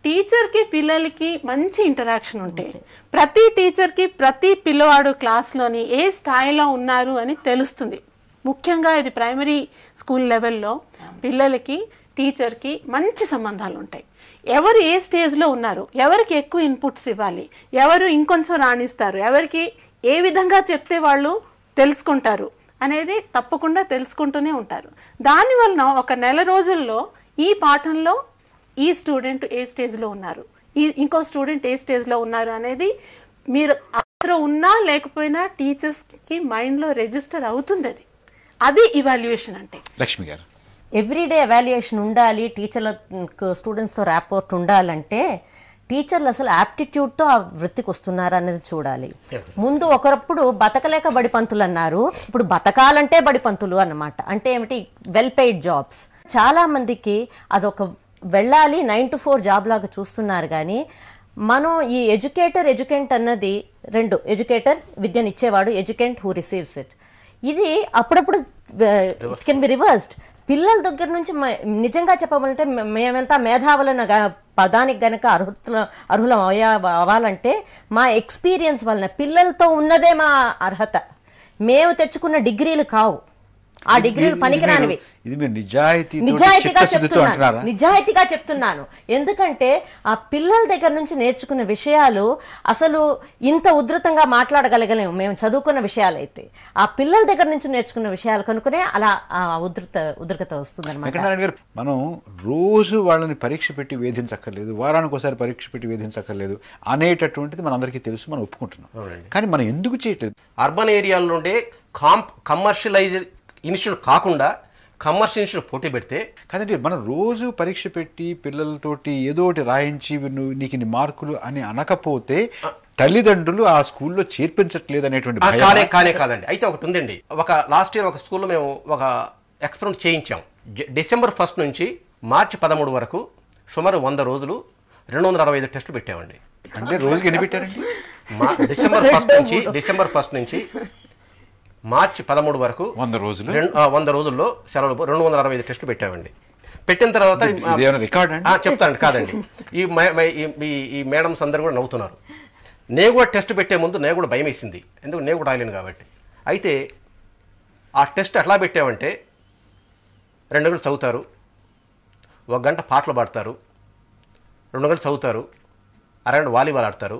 టీచర్కి పిల్లలకి మంచి ఇంటరాక్షన్ ఉంటే, ప్రతి టీచర్కి ప్రతి పిల్లవాడు క్లాస్లోని ఏ స్థాయిలో ఉన్నారు అని తెలుస్తుంది. ముఖ్యంగా ఇది ప్రైమరీ స్కూల్ లెవెల్లో పిల్లలకి టీచర్కి మంచి సంబంధాలు ఉంటాయి. ఎవరు ఏ స్టేజ్లో ఉన్నారు, ఎవరికి ఎక్కువ ఇన్పుట్స్ ఇవ్వాలి, ఎవరు ఇంకొంచెం రాణిస్తారు, ఎవరికి ఏ విధంగా చెప్తే వాళ్ళు తెలుసుకుంటారు అనేది తప్పకుండా తెలుసుకుంటూనే ఉంటారు. దానివల్ల ఒక నెల రోజుల్లో ఈ పాఠంలో ఈ స్టూడెంట్ ఏ స్టేజ్లో ఉన్నారు, ఇంకో స్టూడెంట్ ఏ స్టేజ్లో ఉన్నారు అనేది మీరు లో ఉన్నా లేకపోయినా టీచర్స్కి మైండ్లో రిజిస్టర్ అవుతుంది. అది ఇవాల్యుయేషన్ అంటే. లక్ష్మి గారు, ఎవ్రీడే ఎవాల్యుయేషన్ ఉండాలి, టీచర్ల స్టూడెంట్స్తో ర్యాపోర్ట్ ఉండాలంటే టీచర్లు అసలు యాప్టిట్యూడ్తో ఆ వృత్తికి వస్తున్నారా అనేది చూడాలి. ముందు ఒకప్పుడు బతకలేక బడి పంతులు అన్నారు, ఇప్పుడు బతకాలంటే బడి పంతులు అన్నమాట. అంటే ఏమిటి? Well paid jobs. చాలా మందికి అదొక వెళ్ళాలి 9 to 4 జాబ్ లాగా చూస్తున్నారు. కానీ మనం ఈ ఎడ్యుకెంట్ అన్నది రెండు. ఎడ్యుకేటర్ విద్యనిచ్చేవాడు, ఎడ్యుకెంట్ హూ రిసీవ్స్ ఇట్. ఇది అప్పుడప్పుడు ఇట్ కెన్ బి రివర్స్డ్. పిల్లల దగ్గర నుంచి నిజంగా చెప్పాలంటే మేమంతా మేధావులను పదానికి గనక అర్హులం అవ్వాలంటే మా ఎక్స్పీరియన్స్ వలన పిల్లలతో ఉన్నదే మా అర్హత. మేము తెచ్చుకున్న డిగ్రీలు కావు, ఆ డిగ్రీలు పనికిరానివి. నిజాయితీగా చెప్తున్నాను. ఎందుకంటే ఆ పిల్లల దగ్గర నుంచి నేర్చుకున్న విషయాలు అసలు ఇంత ఉధృతంగా మాట్లాడగలగలేము మేము చదువుకున్న విషయాలైతే. ఆ పిల్లల దగ్గర నుంచి నేర్చుకున్న విషయాలు కనుకనే అలా ఉధృత వస్తుంది అనమాట. మనం రోజు వాళ్ళని పరీక్ష పెట్టి వేధించక్కర్లేదు, వారానికి ఒకసారి పరీక్ష పెట్టి వేధించక్కర్లేదు అనేటటువంటిది మనందరికీ తెలుసు, మనం ఒప్పుకుంటున్నాం. కానీ మనం ఎందుకు చేయట్లేదు? అర్బన్ ఏరియాలో ఉండే కమర్షియలైజ్ ఇన్స్టిట్యూట్ కాకుండా కమర్షియల్ ఇన్స్టిట్యూట్ పోటీ పెడితే కాదండి, మనం రోజు పరీక్ష పెట్టి పిల్లలతోటి ఏదో ఒకటి రాయించి నీకు ఇన్ని మార్కులు అని అనకపోతే తల్లిదండ్రులు ఆ స్కూల్లో చేర్పించట్లేదు అనేటువంటి కాదండి. అయితే ఒకటి ఉందండి. లాస్ట్ ఇయర్ ఒక స్కూల్లో మేము ఒక ఎక్స్పెరిమెంట్ చేయించాం. డిసెంబర్ 1 నుంచి మార్చి 13 వరకు సుమారు 100 రోజులు 265 టెస్టులు పెట్టామండి. అంటే రోజుకి ఎన్ని పెట్టారండి? డిసెంబర్ 1 నుంచి మార్చి 13 వరకు 100 రోజుల్లో సెలవులు 265 టెస్టులు పెట్టామండి. పెట్టిన తర్వాత చెప్తానండి. కాదండి, ఈ మేడమ్స్ అందరూ కూడా నవ్వుతున్నారు. నేను కూడా టెస్ట్ పెట్టే ముందు నేను కూడా భయం వేసింది, ఎందుకు నేను కూడా రాయలేను కాబట్టి. అయితే ఆ టెస్ట్ ఎట్లా పెట్టామంటే 2 గంటలు చదువుతారు, 1 గంట పాటలు పాడతారు, 2 గంటలు చదువుతారు, అరగంట వాలీబాల్ ఆడతారు.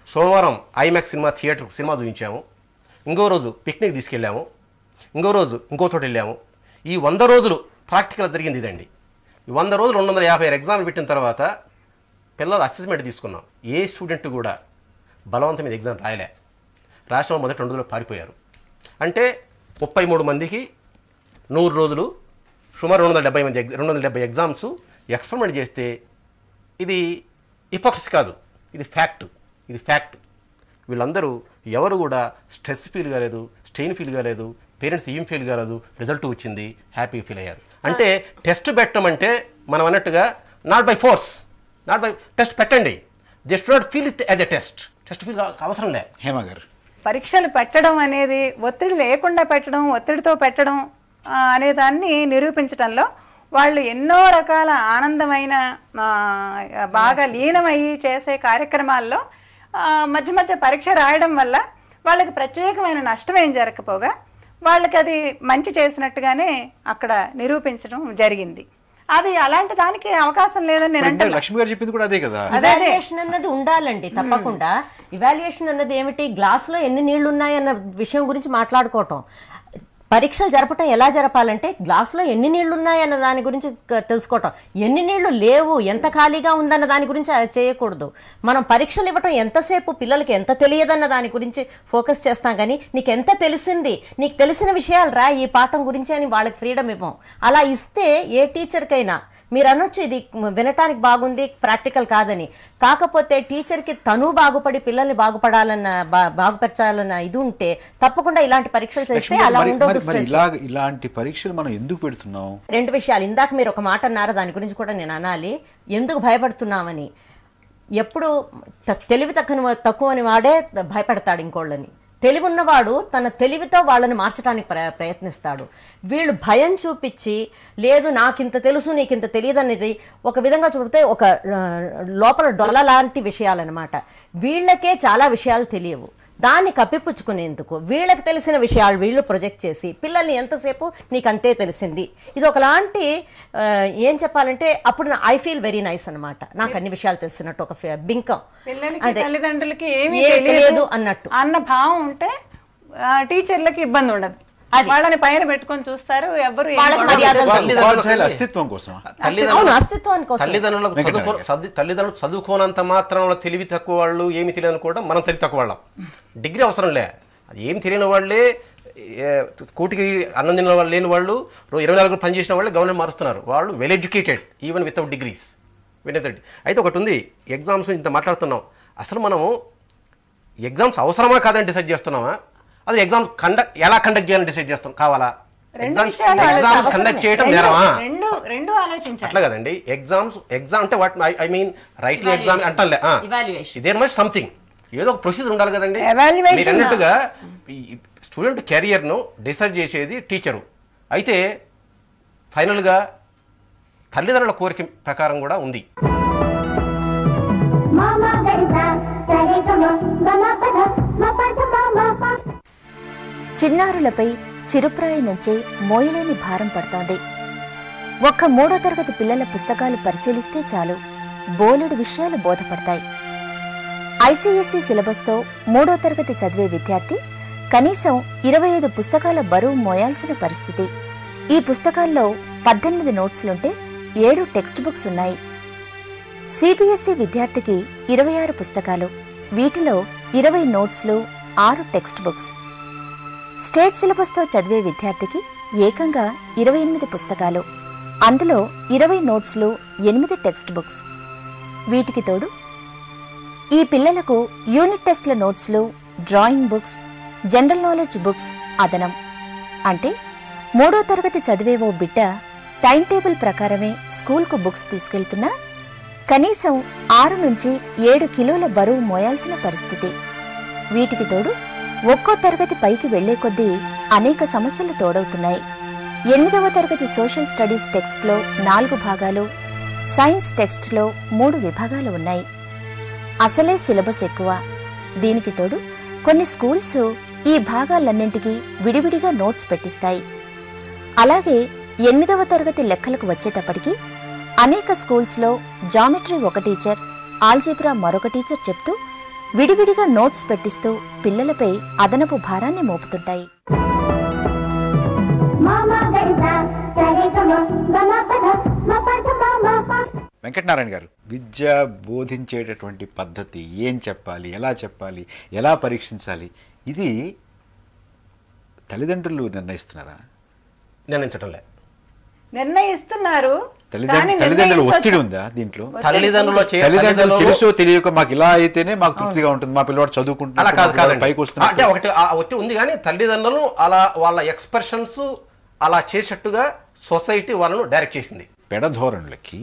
సోమవారం ఐమాక్స్ సినిమా చూపించాము. ఇంకో రోజు పిక్నిక్ తీసుకెళ్ళాము, ఇంకో రోజు ఇంకో చోట వెళ్ళాము. ఈ 100 రోజులు ప్రాక్టికల్ జరిగింది ఇదండి. ఈ 100 రోజులు 256 ఎగ్జామ్లు పెట్టిన తర్వాత పిల్లలు అసెస్మెంట్ తీసుకున్నాం. ఏ స్టూడెంట్ కూడా బలవంతం మీద ఎగ్జామ్ రాయలే. రాష్ట్రంలో మొదటి 2 రోజులు పారిపోయారు. అంటే 33 మందికి 100 రోజులు సుమారు 270 ఎగ్జామ్స్ ఎక్స్పెరిమెంట్ చేస్తే ఇది హిపోక్రసీ కాదు, ఇది ఫ్యాక్ట్. వీళ్ళందరూ ఎవరు కూడా స్ట్రెస్ ఫీల్ కాలేదు, స్ట్రెయిన్ ఫీల్ కాలేదు, పేరెంట్స్ ఏం ఫీల్ కాలేదు, రిజల్ట్ వచ్చింది, హ్యాపీ ఫీల్ అయ్యారు. అంటే టెస్ట్ పెట్టడం అంటే మనం అన్నట్టుగా not by force, not by test పెట్టండి. They should not feel it as a test feel అవసరం లే. హేమ గారు, పరీక్షలు పెట్టడం అనేది ఒత్తిడి లేకుండా పెట్టడం, ఒత్తిడితో పెట్టడం అనే దాన్ని నిరూపించడంలో వాళ్ళు ఎన్నో రకాల ఆనందమైన బాగా లీనమయ్యి చేసే కార్యక్రమాల్లో మధ్య మధ్య పరీక్ష రాయడం వల్ల వాళ్ళకి ప్రత్యేకమైన నష్టం ఏం జరగకపోగా వాళ్ళకి అది మంచి చేసినట్టుగానే అక్కడ నిరూపించడం జరిగింది. అది అలాంటి దానికి అవకాశం లేదని నేను అంటే లక్ష్మి గారు చెప్పింది కూడా అదే కదా. ఇవాల్యుయేషన్ అన్నది ఉండాలండి తప్పకుండా. ఇవాల్యుయేషన్ అన్నది ఏమిటి? గ్లాస్ లో ఎన్ని నీళ్లు ఉన్నాయన్న విషయం గురించి మాట్లాడుకోవటం. పరీక్షలు జరపటం ఎలా జరపాలంటే గ్లాసులో ఎన్ని నీళ్లు ఉన్నాయన్న దాని గురించి తెలుసుకోవటం. ఎన్ని నీళ్లు లేవు, ఎంత ఖాళీగా ఉందన్న దాని గురించి చేయకూడదు. మనం పరీక్షలు ఇవ్వటం ఎంతసేపు పిల్లలకి ఎంత తెలియదన్న దాని గురించి ఫోకస్ చేస్తాం. కానీ నీకు ఎంత తెలిసింది, నీకు తెలిసిన విషయాలు రా ఈ పాఠం గురించి అని వాళ్ళకి ఫ్రీడమ్ ఇవ్వం. అలా ఇస్తే ఏ టీచర్కైనా మీరు అనొచ్చు ఇది వినటానికి బాగుంది, ప్రాక్టికల్ కాదని. కాకపోతే టీచర్కి తను బాగుపడి పిల్లల్ని బాగుపరచాలన్న ఇది ఉంటే తప్పకుండా ఇలాంటి పరీక్షలు చేస్తే అలా ఉండదు. ఇలాంటి పరీక్షలు మనం ఎందుకు పెడుతున్నాం? 2 విషయాలు. ఇందాక మీరు ఒక మాట అన్నారు, దాని గురించి కూడా నేను అనాలి. ఎందుకు భయపడుతున్నామని. ఎప్పుడు తెలివి తక్కువని వాడే భయపడతాడు ఇంకోళ్ళని. తెలివి ఉన్నవాడు తన తెలివితో వాళ్ళని మార్చడానికి ప్రయత్నిస్తాడు. వీళ్ళు భయం చూపించి లేదు నాకింత తెలుసు నీకింత తెలియదు అనేది ఒక విధంగా చూపితే ఒక లోపల డొల్ల లాంటి విషయాలన్నమాట. వీళ్ళకే చాలా విషయాలు తెలియవు. దాన్ని కప్పిపుచ్చుకునేందుకు వీళ్ళకి తెలిసిన విషయాలు వీళ్ళు ప్రొజెక్ట్ చేసి పిల్లల్ని ఎంతసేపు నీకు అంతే తెలిసింది, ఇది ఒకలాంటి ఏం చెప్పాలంటే అప్పుడు ఐ ఫీల్ వెరీ నైస్ అనమాట. నాకు అన్ని విషయాలు తెలిసినట్టు ఒక బింకం, తల్లిదండ్రులకి ఏమీ తెలియదు అన్నట్టు అన్న భావం ఉంటే టీచర్లకి ఇబ్బంది ఉండదు. వాళ్ళని పైన పెట్టుకొని చూస్తారు, ఎవరు ఉపాధ్యాయుల అస్తిత్వం కోసం, తల్లిదండ్రులకు చదువుకోనంత మాత్రం తెలివి తక్కువ వాళ్ళు, ఏమి తెలియని కూడా మనం తెలివి తక్కువ వాళ్ళం. డిగ్రీ అవసరం లే, అది ఏమి తెలియని వాళ్ళే, కోటికి అన్నం తిన వాళ్ళు లేని వాళ్ళు, 24 పనిచేసిన వాళ్ళే గవర్నమెంట్ మారుస్తున్నారు. వాళ్ళు well educated even without degrees. అయితే ఒకటి ఉంది, ఎగ్జామ్స్ ఇంత మాట్లాడుతున్నాం, అసలు మనము ఎగ్జామ్స్ అవసరమా కాదని డిసైడ్ చేస్తున్నామా, అది ఎగ్జామ్స్ ఎలా కండక్ట్ చేయాలని డిసైడ్ చేస్తాం కావాలా? ఎగ్జామ్స్ కండక్ట్ చేయడం నేరమా? అట్లా కదండి. ఎగ్జామ్ అంటే what I mean writing exam అంటారులే, ఇదే మచ్ సంథింగ్, ఏదో ఒక ప్రొసీజర్ ఉండాలి కదండి. మీరు అన్నట్టుగా స్టూడెంట్ కెరియర్ను డిసైడ్ చేసేది టీచరు. అయితే ఫైనల్గా తల్లిదండ్రుల కోరిక ప్రకారం కూడా ఉంది. చిన్నారులపై చిరుప్రాయం నుంచే మోయలేని భారం పడుతోంది. ఒక్క 3వ తరగతి పిల్లల పుస్తకాలు పరిశీలిస్తే చాలు, బోలెడు విషయాలు బోధపడతాయి. ఐసీఎస్ఈ సిలబస్తో 3వ తరగతి చదివే విద్యార్థి కనీసం 25 పుస్తకాల బరువు మోయాల్సిన పరిస్థితి. ఈ పుస్తకాల్లో 18 నోట్స్లుంటే 7 టెక్స్ట్ బుక్స్ ఉన్నాయి. సిబిఎస్ఈ విద్యార్థికి 26 పుస్తకాలు, వీటిలో 20 నోట్స్లు, 6 టెక్స్ట్ బుక్స్. స్టేట్ సిలబస్తో చదివే విద్యార్థికి ఏకంగా 28 పుస్తకాలు, అందులో 20 నోట్స్లు, 8 టెక్స్ట్ బుక్స్. వీటికి తోడు ఈ పిల్లలకు యూనిట్ టెస్ట్ల నోట్స్లు, drawing books, general knowledge books అదనం. అంటే 3వ తరగతి చదివే ఓ బిడ్డ టైం టేబుల్ ప్రకారమే స్కూల్కు బుక్స్ తీసుకెళ్తున్నా కనీసం 6 నుంచి 7 కిలోల బరువు మోయాల్సిన పరిస్థితి. వీటికి తోడు ఒక్కో తరగతి పైకి వెళ్లే కొద్దీ అనేక సమస్యలు తోడవుతున్నాయి. 8వ తరగతి సోషల్ స్టడీస్ టెక్స్ట్లో 4 భాగాలు, సైన్స్ టెక్స్ట్లో 3 విభాగాలు ఉన్నాయి. అసలే సిలబస్ ఎక్కువ. దీనికి తోడు కొన్ని స్కూల్స్ ఈ భాగాలన్నింటికీ విడివిడిగా నోట్స్ పెట్టిస్తాయి. అలాగే 8వ తరగతి లెక్కలకు వచ్చేటప్పటికి అనేక స్కూల్స్లో జామెట్రీ ఒక టీచర్, ఆల్జీబ్రా మరొక టీచర్ చెప్తూ విడివిడిగా నోట్స్ పెట్టిస్తూ పిల్లలపై అదనపు భారాన్ని మోపుతుంటాయి. వెంకటనారాయణ గారు, విద్య బోధించేటటువంటి పద్ధతి, ఏం చెప్పాలి, ఎలా పరీక్షించాలి, ఇది తల్లిదండ్రులు నిర్ణయిస్తున్నారా? నిర్ణయిస్తున్నారు. తల్లిదండ్రుల ఒత్తిడి ఉందా దీంట్లో? తల్లిదండ్రులు తెలుసో తెలియక మాకు ఇలా అయితేనే మాకు తృప్తిగా ఉంటుంది, మా పిల్లవాడు చదువుకుంటున్నాడు పైకి వస్తున్నా అంటే ఒకటి ఆ ఒత్తిడి ఉంది. కానీ తల్లిదండ్రులు అలా వాళ్ళ ఎక్స్ప్రెషన్స్ అలా చేసేట్టుగా సొసైటీ వాళ్ళను డైరెక్ట్ చేసింది. పెడధోరణులకి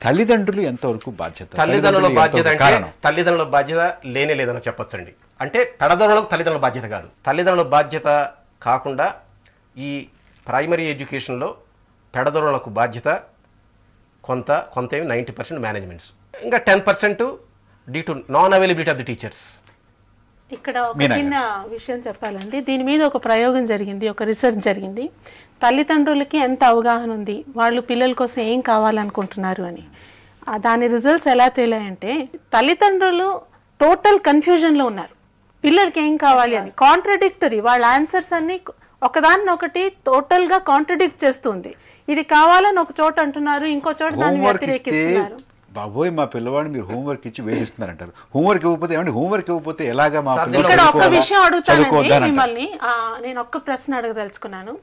తల్లిదండ్రులు ఎంతవరకు బాధ్యత? తల్లిదండ్రుల బాధ్యత అంటే తల్లిదండ్రుల బాధ్యత లేనే లేదని చెప్పొచ్చండి. అంటే పెడధోరణులకు తల్లిదండ్రుల బాధ్యత కాదు. తల్లిదండ్రుల బాధ్యత కాకుండా ఈ ప్రైమరీ ఎడ్యుకేషన్లో పెడధోరణులకు బాధ్యత కొంత 90% మేనేజ్మెంట్స్, ఇంకా 10% due to non availability of the teachers. ఇక్కడ ఒక చిన్న విషయం చెప్పాలండి. దీని మీద ఒక ప్రయోగం జరిగింది, ఒక రీసెర్చ్ జరిగింది. తల్లిదండ్రులకి ఎంత అవగాహన ఉంది, వాళ్ళు పిల్లల కోసం ఏం కావాలనుకుంటున్నారు అని. దాని రిజల్ట్స్ ఎలా తేలాయంటే తల్లిదండ్రులు టోటల్ కన్ఫ్యూజన్లో ఉన్నారు. పిల్లలకి ఏం కావాలి అని కాంట్రడిక్టరీ, వాళ్ళ ఆన్సర్స్ అన్ని ఒకదాన్నొకటి టోటల్గా కాంట్రడిక్ట్ చేస్తుంది. ఇది కావాలని ఒక చోట అంటున్నారు, ఇంకో చోట దాన్ని వ్యతిరేకిస్తున్నారు. బాబోయ్ మా పిల్లవాడిని మీరు హోంవర్క్ ఇచ్చి వేధిస్తున్నారంటారు. హోంవర్క్ ఇవ్వకపోతే ఎలాగా? మా ఇక్కడ ఒక విషయం అడుగుతానండి మిమ్మల్ని, నేను ఒక్క ప్రశ్న అడగదలుచుకున్నాను.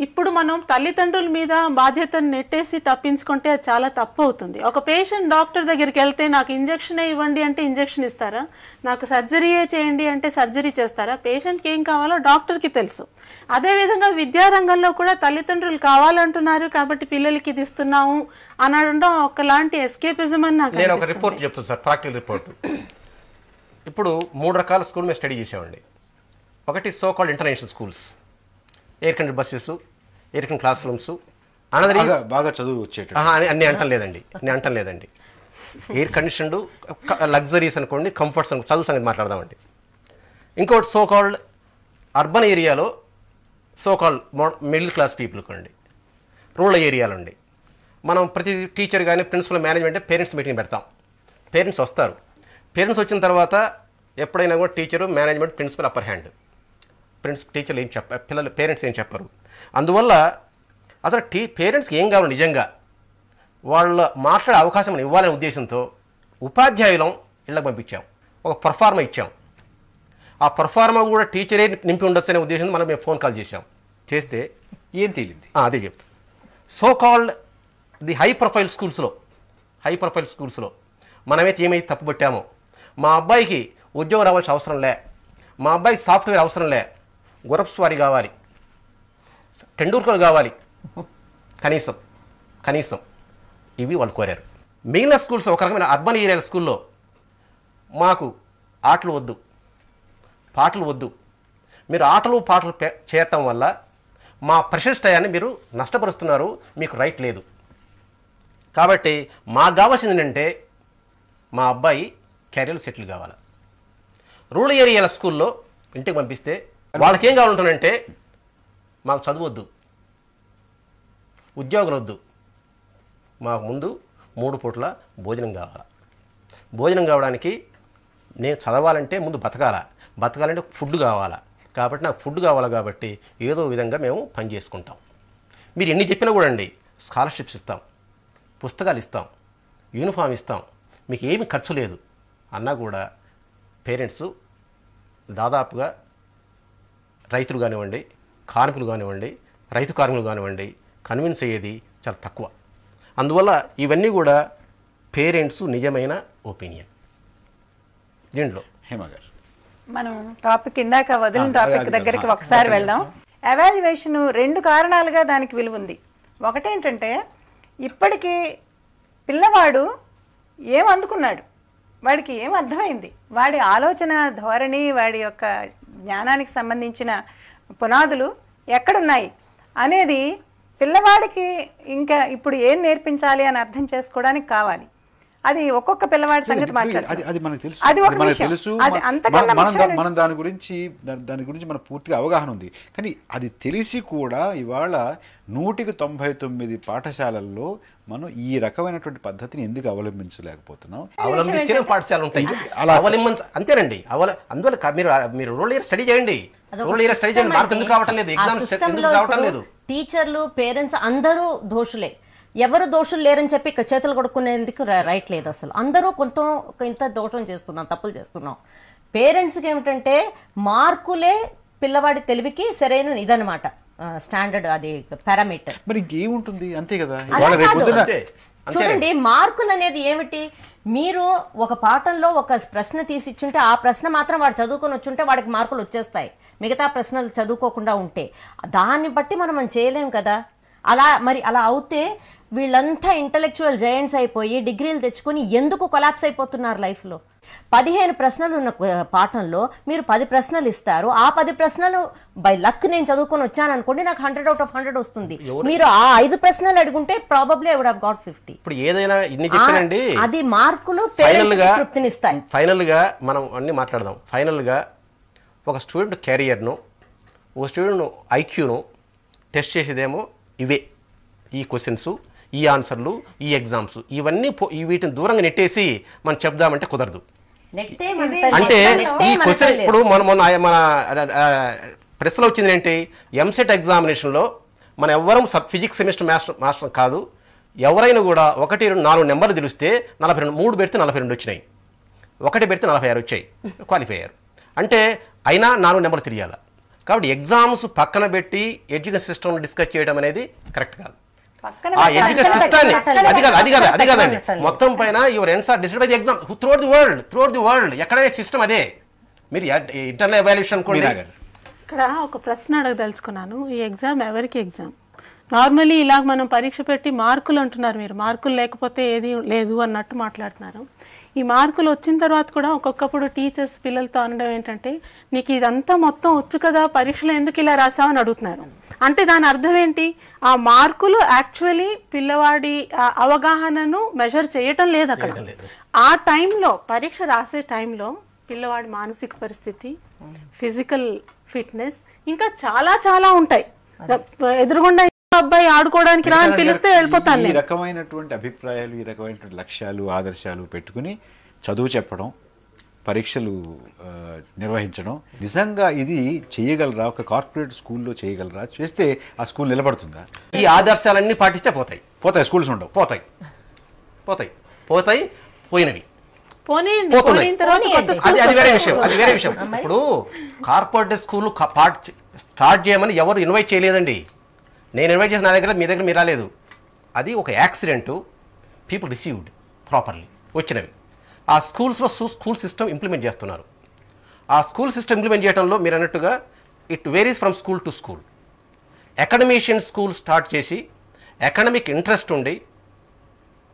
ఇప్పుడు మనం తల్లిదండ్రుల మీద బాధ్యతను నెట్టేసి తప్పించుకుంటే అది చాలా తప్పు అవుతుంది. ఒక పేషెంట్ డాక్టర్ దగ్గరికి వెళ్తే నాకు ఇంజెక్షన్ ఇవ్వండి అంటే ఇంజెక్షన్ ఇస్తారా, నాకు సర్జరీయే చేయండి అంటే సర్జరీ చేస్తారా? పేషెంట్కి ఏం కావాలో డాక్టర్కి తెలుసు. అదేవిధంగా విద్యారంగంలో కూడా తల్లిదండ్రులు కావాలంటున్నారు కాబట్టి పిల్లలకి ఇది ఇస్తున్నాము అని అనడం ఒకలాంటి ఎస్కేపిజం అని నాకు. నేను ఒక రిపోర్ట్ చెప్తాను సార్, ప్రాక్టికల్ రిపోర్ట్. ఇప్పుడు 3 రకాల స్కూల్ మేము స్టడీ చేసామండి. ఒకటి so called international schools, air condition buses, air condition classrooms, బాగా చదువు వచ్చేట అన్ని అంటం లేదండి. ఎయిర్ కండిషన్డ్ లగ్జరీస్ అనుకోండి, కంఫర్ట్స్ అనుకోండి, చదువు సంగతి మాట్లాడదామండి. ఇంకోటి సో కాల్డ్ అర్బన్ ఏరియాలో so called middle class people కొండి, రూరల్ ఏరియాలో ఉండి మనం ప్రతి టీచర్ కానీ ప్రిన్సిపల్ మేనేజ్మెంట్ పేరెంట్స్ మీటింగ్ పెడతాం. పేరెంట్స్ వస్తారు. పేరెంట్స్ వచ్చిన తర్వాత ఎప్పుడైనా కూడా teacher, management, principal upper hand. టీచర్లు ఏం పిల్లలు పేరెంట్స్ ఏం చెప్పరు. అందువల్ల అసలు పేరెంట్స్కి ఏం కావాలి నిజంగా వాళ్ళ మాట్లాడే అవకాశం ఇవ్వాలనే ఉద్దేశంతో ఉపాధ్యాయులం ఇళ్ళకి పంపించాం, ఒక పర్ఫార్మా ఇచ్చాం. ఆ పర్ఫార్మా కూడా టీచరే నింపి ఉండొచ్చు అనే ఉద్దేశంతో మనం మేము ఫోన్ కాల్ చేస్తే ఏం తేలింది అదే చెప్తా. So called the high profile స్కూల్స్లో మనమైతే ఏమైతే తప్పుపట్టామో, మా అబ్బాయికి ఉద్యోగం రావాల్సిన అవసరం లే, మా అబ్బాయికి సాఫ్ట్వేర్ అవసరం లే, గురప్స్వారి కావాలి, టెండూల్కర్ కావాలి కనీసం ఇవి వాళ్ళు కోరారు. మిగిలిన స్కూల్స్ ఒక రకమైన అర్బన్ ఏరియా స్కూల్లో మాకు ఆటలు వద్దు, పాటలు వద్దు, మీరు ఆటలు పాటలు చేయటం వల్ల మా ప్రశస్తయాన్ని మీరు నష్టపరుస్తున్నారు, మీకు రైట్ లేదు. కాబట్టి మాకు కావాల్సింది ఏంటంటే మా అబ్బాయి కెరీర్ సెటిల్ కావాలి. రూరల్ ఏరియాల స్కూల్లో ఇంటికి పంపిస్తే వాళ్ళకేం కావాలంటుందంటే మాకు చదువొద్దు, ఉద్యోగులు వద్దు, మాకు ముందు 3 పూట్ల భోజనం కావాలి. భోజనం కావడానికి నేను చదవాలంటే ముందు బతకాలంటే ఫుడ్ కావాలా, కాబట్టి నాకు ఫుడ్ కావాలి, కాబట్టి ఏదో విధంగా మేము పని చేసుకుంటాం. మీరు ఎన్ని చెప్పినా కూడా అండి స్కాలర్షిప్స్ ఇస్తాం, పుస్తకాలు ఇస్తాం, యూనిఫామ్ ఇస్తాం, మీకు ఏమి ఖర్చు లేదు అన్నా కూడా పేరెంట్స్ దాదాపుగా రైతులు కానివ్వండి, కార్మికులు కానివ్వండి, రైతు కార్మికులు కానివ్వండి కన్విన్స్ అయ్యేది చాలా తక్కువ. అందువల్ల ఇవన్నీ కూడా పేరెంట్స్ నిజమైన ఒపీనియన్. దీంట్లో హేమ గారు మనం టాపిక్ ఇందాక వదిలిన టాపిక్ దగ్గరికి ఒకసారి వెళ్దాం. ఎవాల్యుయేషన్ 2 కారణాలుగా దానికి విలువ ఉంది. ఒకటేంటంటే ఇప్పటికీ పిల్లవాడు ఏం అందుకున్నాడు, వాడికి ఏం అర్థమైంది, వాడి ఆలోచన ధోరణి, వాడి యొక్క జ్ఞానానికి సంబంధించిన పునాదులు ఎక్కడున్నాయి అనేది పిల్లవాడికి ఇంకా ఇప్పుడు ఏం నేర్పించాలి అని అర్థం చేసుకోవడానికి కావాలి. అది ఒక్కొక్క పిల్లవాడి సంగతి మాట్లాడాలి. అది మనకు తెలుసు, అది ఒక విషయం. అది అంతకన్నా మనం దాని గురించి మన పూర్తిగా అవగాహన ఉంది. కానీ అది తెలిసి కూడా ఇవాళ 199 పాఠశాలల్లో మనం ఈ రకమైనటువంటి పద్ధతిని ఎందుకు అవలంబించలేకపోతున్నాం? అవలంబించిన పాఠశాలలు ఉంటాయి, అంతేనండి. అందువల్ల మీరు రూరల్ ఏరియా స్టడీ చేయండి, రూరల్ ఏరియా స్టడీ చేయండి, మార్క్ ఎందుకు రావటం లేదు, ఎగ్జామ్స్ ఎందుకు రావటం లేదు? టీచర్లు, పేరెంట్స్ అందరూ దోషులే, ఎవరు దోషులు లేరని చెప్పి ఇక చేతులు కొడుకునేందుకు రైట్ లేదు. అసలు అందరూ ఇంత దోషం చేస్తున్నాం, తప్పులు చేస్తున్నాం. పేరెంట్స్కి ఏమిటంటే మార్కులే పిల్లవాడి తెలివికి సరైన ఇదనమాట, స్టాండర్డ్, అది పారామీటర్. మరి ఇంకేముంటుంది, అంతే కదా. చూడండి, మార్కులు అనేది ఏమిటి? మీరు ఒక పాఠంలో ఒక ప్రశ్న తీసిచ్చుంటే ఆ ప్రశ్న మాత్రం వాడు చదువుకొని వచ్చుంటే వాడికి మార్కులు వచ్చేస్తాయి, మిగతా ప్రశ్నలు చదువుకోకుండా ఉంటే. దాన్ని బట్టి మనం చేయలేం కదా. అలా అవుతే వీళ్ళంతా ఇంటలెక్చువల్ జయంట్స్ అయిపోయి డిగ్రీలు తెచ్చుకొని ఎందుకు కొలాప్స్ అయిపోతున్నారు లైఫ్లో? 15 ప్రశ్నలు ఉన్న పాఠంలో మీరు 10 ప్రశ్నలు ఇస్తారు. ఆ 10 ప్రశ్నలు బై లక్ నేను చదువుకొని వచ్చాను అనుకోండి, నాకు 100 out of 100 వస్తుంది. మీరు ఆ 5 ప్రశ్నలు అడుగుంటే probably I would have got 50. ఇప్పుడు ఏదైనా ఇన్ని చెప్పానండి, అది మార్కులు పేరెంట్స్ కి తృప్తినిస్తాయి. ఫైనల్ గా మనం అన్ని మాట్లాడదాం. ఫైనల్ గా ఒక స్టూడెంట్ కెరియర్ను, ఒక స్టూడెంట్ ఐక్యూను టెస్ట్ చేసేదేమో ఇవే, ఈ క్వశ్చన్స్, ఈ ఆన్సర్లు, ఈ ఎగ్జామ్స్, ఇవన్నీ వీటిని దూరంగా నెట్టేసి మనం చెప్దామంటే కుదరదు. అంటే ఈ క్వశ్చన్ ఇప్పుడు మన ప్రెస్లో వచ్చింది ఏంటి, ఎంసెట్ ఎగ్జామినేషన్లో మన ఎవ్వరం ఫిజిక్స్ సెమిస్టర్ మాస్టర్ కాదు, ఎవరైనా కూడా 1, 2, 4 నెంబర్లు తెలిస్తే 42, 3 పెడితే 42 వచ్చినాయి, 1 పెడితే 46 వచ్చాయి, క్వాలిఫై అయ్యారు. అంటే అయినా 4 నెంబర్లు తెలియాలి. కాబట్టి ఎగ్జామ్స్ పక్కన పెట్టి ఎడ్యుకేషన్ సిస్టమ్ డిస్కస్ చేయడం అనేది కరెక్ట్ కాదు. ఆ ఎడ్యుకేషన్ సిస్టమ్ అది కాదండి, మొత్తం పైన your ends are decide by the exam throughout the world. ఎక్కడైనా సిస్టమ్ అదే. మీరు ఇంటర్నల్ ఎవాల్యుయేషన్ కూడా ఇక్కడ ఒక ప్రశ్న అడగదలుచుకున్నాను. ఈ ఎగ్జామ్ ఎవరికి ఎగ్జామ్? నార్మలీ ఇలాగ మనం పరీక్ష పెట్టి మార్కులు అంటున్నారు, మీరు మార్కులు లేకపోతే ఏది లేదు అన్నట్టు మాట్లాడుతున్నారు. ఈ మార్కులు వచ్చిన తర్వాత కూడా ఒక్కొక్కప్పుడు టీచర్స్ పిల్లలతో అనడం ఏంటంటే, నీకు ఇదంతా మొత్తం వచ్చు కదా, పరీక్షలో ఎందుకు ఇలా రాసావు అని అడుగుతున్నారు. అంటే దాని అర్థం ఏంటి? ఆ మార్కులు యాక్చువల్లీ పిల్లవాడి అవగాహనను మెజర్ చేయటం లేదు అక్కడ. ఆ టైంలో పరీక్ష రాసే టైంలో పిల్లవాడి మానసిక పరిస్థితి, ఫిజికల్ ఫిట్నెస్, ఇంకా చాలా చాలా ఉంటాయి. ఎదురుగుండా అబ్బాయి ఆడుకోవడానికి రా అని పిలిస్తే వెళ్ళిపోతాను. ఈ రకమైనటువంటి అభిప్రాయాలు, ఈ రకమైనటువంటి లక్ష్యాలు, ఆదర్శాలు పెట్టుకుని చదువు చెప్పడం, పరీక్షలు నిర్వహించడం, నిజంగా ఇది చేయగలరా? ఒక కార్పొరేట్ స్కూల్లో చేయగలరా? చేస్తే ఆ స్కూల్ నిలబడుతుందా? ఈ ఆదర్శాలన్నీ పాటిస్తే పోతాయి. స్కూల్స్ ఉండవు. పోతాయి పోయినవి పోతున్నాయి. అది వేరే విషయం. ఇప్పుడు కార్పొరేట్ స్కూల్ స్టార్ట్ చేయమని ఎవరు ఇన్వైట్ చేయలేదండి. నేను ఇన్వైట్ చేసిన నా దగ్గర, మీ దగ్గర మీరు రాలేదు. అది ఒక యాక్సిడెంట్. పీపుల్ రిసీవ్డ్ ప్రాపర్లీ వచ్చినవి. ఆ స్కూల్స్లో స్కూల్ సిస్టమ్ ఇంప్లిమెంట్ చేస్తున్నారు. ఆ స్కూల్ సిస్టమ్ ఇంప్లిమెంట్ చేయడంలో మీరు అన్నట్టుగా it varies from school to school. Academician school start చేసి అకాడమిక్ ఇంట్రెస్ట్ ఉండి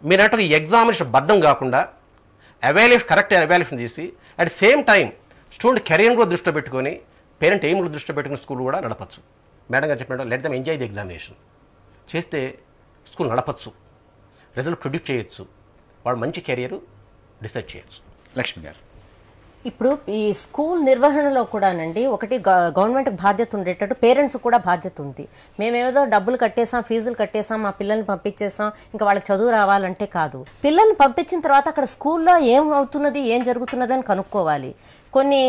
మీరు అన్నట్టుగా ఎగ్జామినేషన్ బద్దం కాకుండా కరెక్ట్ అవాల్యుయేషన్ చేసి at the same time student career కూడా దృష్టిలో పెట్టుకొని పేరెంట్ ఎయిమ్ కూడా దృష్టిలో పెట్టుకుని స్కూల్ కూడా నడపచ్చు. మేడం గారు చెప్పినట్టు let them enjoy the examination చేస్తే స్కూల్ నడపచ్చు, రిజల్ట్ ప్రొడ్యూస్ చేయొచ్చు, వాడు మంచి కెరియర్ డిసైడ్ చేయొచ్చు. లక్ష్మి గారు, ఇప్పుడు ఈ స్కూల్ నిర్వహణలో కూడానండి ఒకటి గవర్నమెంట్ బాధ్యత ఉండేటట్టు పేరెంట్స్ కూడా బాధ్యత ఉంది. మేమేదో డబ్బులు కట్టేసాం, ఫీజులు కట్టేసాం, మా పిల్లల్ని పంపించేసాం, ఇంకా వాళ్ళకి చదువు రావాలంటే కాదు. పిల్లల్ని పంపించిన తర్వాత అక్కడ స్కూల్లో ఏం అవుతున్నది, ఏం జరుగుతున్నది అని కనుక్కోవాలి. కొన్ని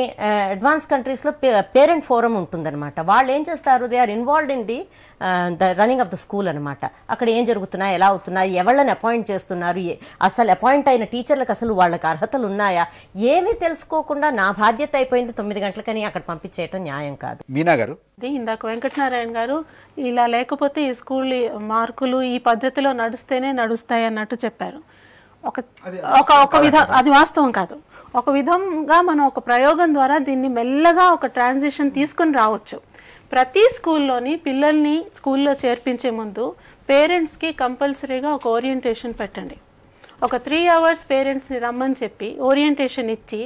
అడ్వాన్స్ కంట్రీస్లో పేరెంట్ ఫోరం ఉంటుందన్నమాట. వాళ్ళు ఏం చేస్తారు, they are involved in the running of the school అనమాట. అక్కడ ఏం జరుగుతున్నాయి, ఎలా అవుతున్నాయి, ఎవళ్ళని అపాయింట్ చేస్తున్నారు, అసలు అపాయింట్ అయిన టీచర్లకు అసలు వాళ్ళకి అర్హతలు ఉన్నాయా, ఏమీ తెలుసుకోకుండా నా బాధ్యత అయిపోయింది 9 గంటలకని అక్కడ పంపించేయటం న్యాయం కాదు. మీనా గారు, ఇందాక వెంకటనారాయణ గారు ఇలా లేకపోతే ఈ స్కూల్ మార్కులు ఈ పద్ధతిలో నడుస్తేనే నడుస్తాయి అన్నట్టు చెప్పారు. ఒక విధం అది వాస్తవం కాదు. ఒక విధంగా మనం ఒక ప్రయోగం ద్వారా దీన్ని మెల్లగా ఒక ట్రాన్సిషన్ తీసుకొని రావచ్చు. ప్రతి స్కూల్లోని పిల్లల్ని స్కూల్లో చేర్పించే ముందు పేరెంట్స్కి కంపల్సరీగా ఒక ఓరియంటేషన్ పెట్టండి. ఒక 3 hours పేరెంట్స్ని రమ్మని చెప్పి ఓరియంటేషన్ ఇచ్చి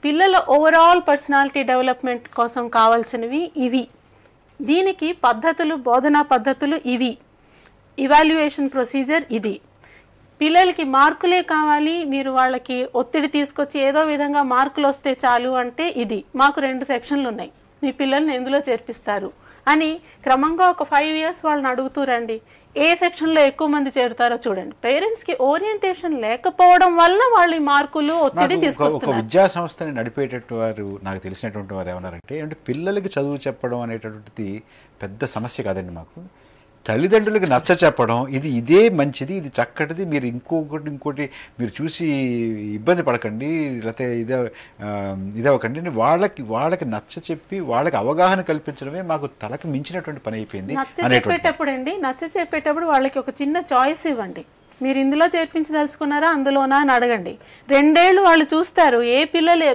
పిల్లల ఓవరాల్ పర్సనాలిటీ డెవలప్మెంట్ కోసం కావాల్సినవి ఇవి, దీనికి పద్ధతులు, బోధనా పద్ధతులు ఇవి, ఇవాల్యుయేషన్ ప్రొసీజర్ ఇది, పిల్లలకి మార్కులే కావాలి, మీరు వాళ్ళకి ఒత్తిడి తీసుకొచ్చి ఏదో విధంగా మార్కులు వస్తే చాలు అంటే ఇది, మాకు 2 సెక్షన్లు ఉన్నాయి, మీ పిల్లల్ని ఎందులో చేర్పిస్తారు అని క్రమంగా ఒక 5 years వాళ్ళని అడుగుతూ రండి. ఏ సెక్షన్లో ఎక్కువ మంది చేరుతారో చూడండి. పేరెంట్స్కి ఓరియంటేషన్ లేకపోవడం వల్ల వాళ్ళు మార్కులు ఒత్తిడి తీసుకొస్తారు. ఒక విద్యా సంస్థని నడిపేటట్టు వారు, నాకు తెలిసినటువంటి వారు ఏమన్నారంటే, పిల్లలకి చదువు చెప్పడం అనేటటువంటిది పెద్ద సమస్య కాదండి మాకు, తల్లిదండ్రులకు నచ్చ చెప్పడం, ఇదే మంచిది, ఇది చక్కటిది, మీరు ఇంకోటి మీరు చూసి ఇబ్బంది పడకండి, లేకపోతే ఇదే అవ్వకండి, వాళ్ళకి నచ్చ చెప్పి వాళ్ళకి అవగాహన కల్పించడమే మాకు తలకు మించినటువంటి పని అయిపోయింది. నచ్చ చెప్పేటప్పుడు వాళ్ళకి ఒక చిన్న చాయిస్ ఇవ్వండి. మీరు ఇందులో చేర్పించదలుచుకున్నారా అందులోనా అని అడగండి. 2 ఏళ్ళు వాళ్ళు చూస్తారు ఏ పిల్లలు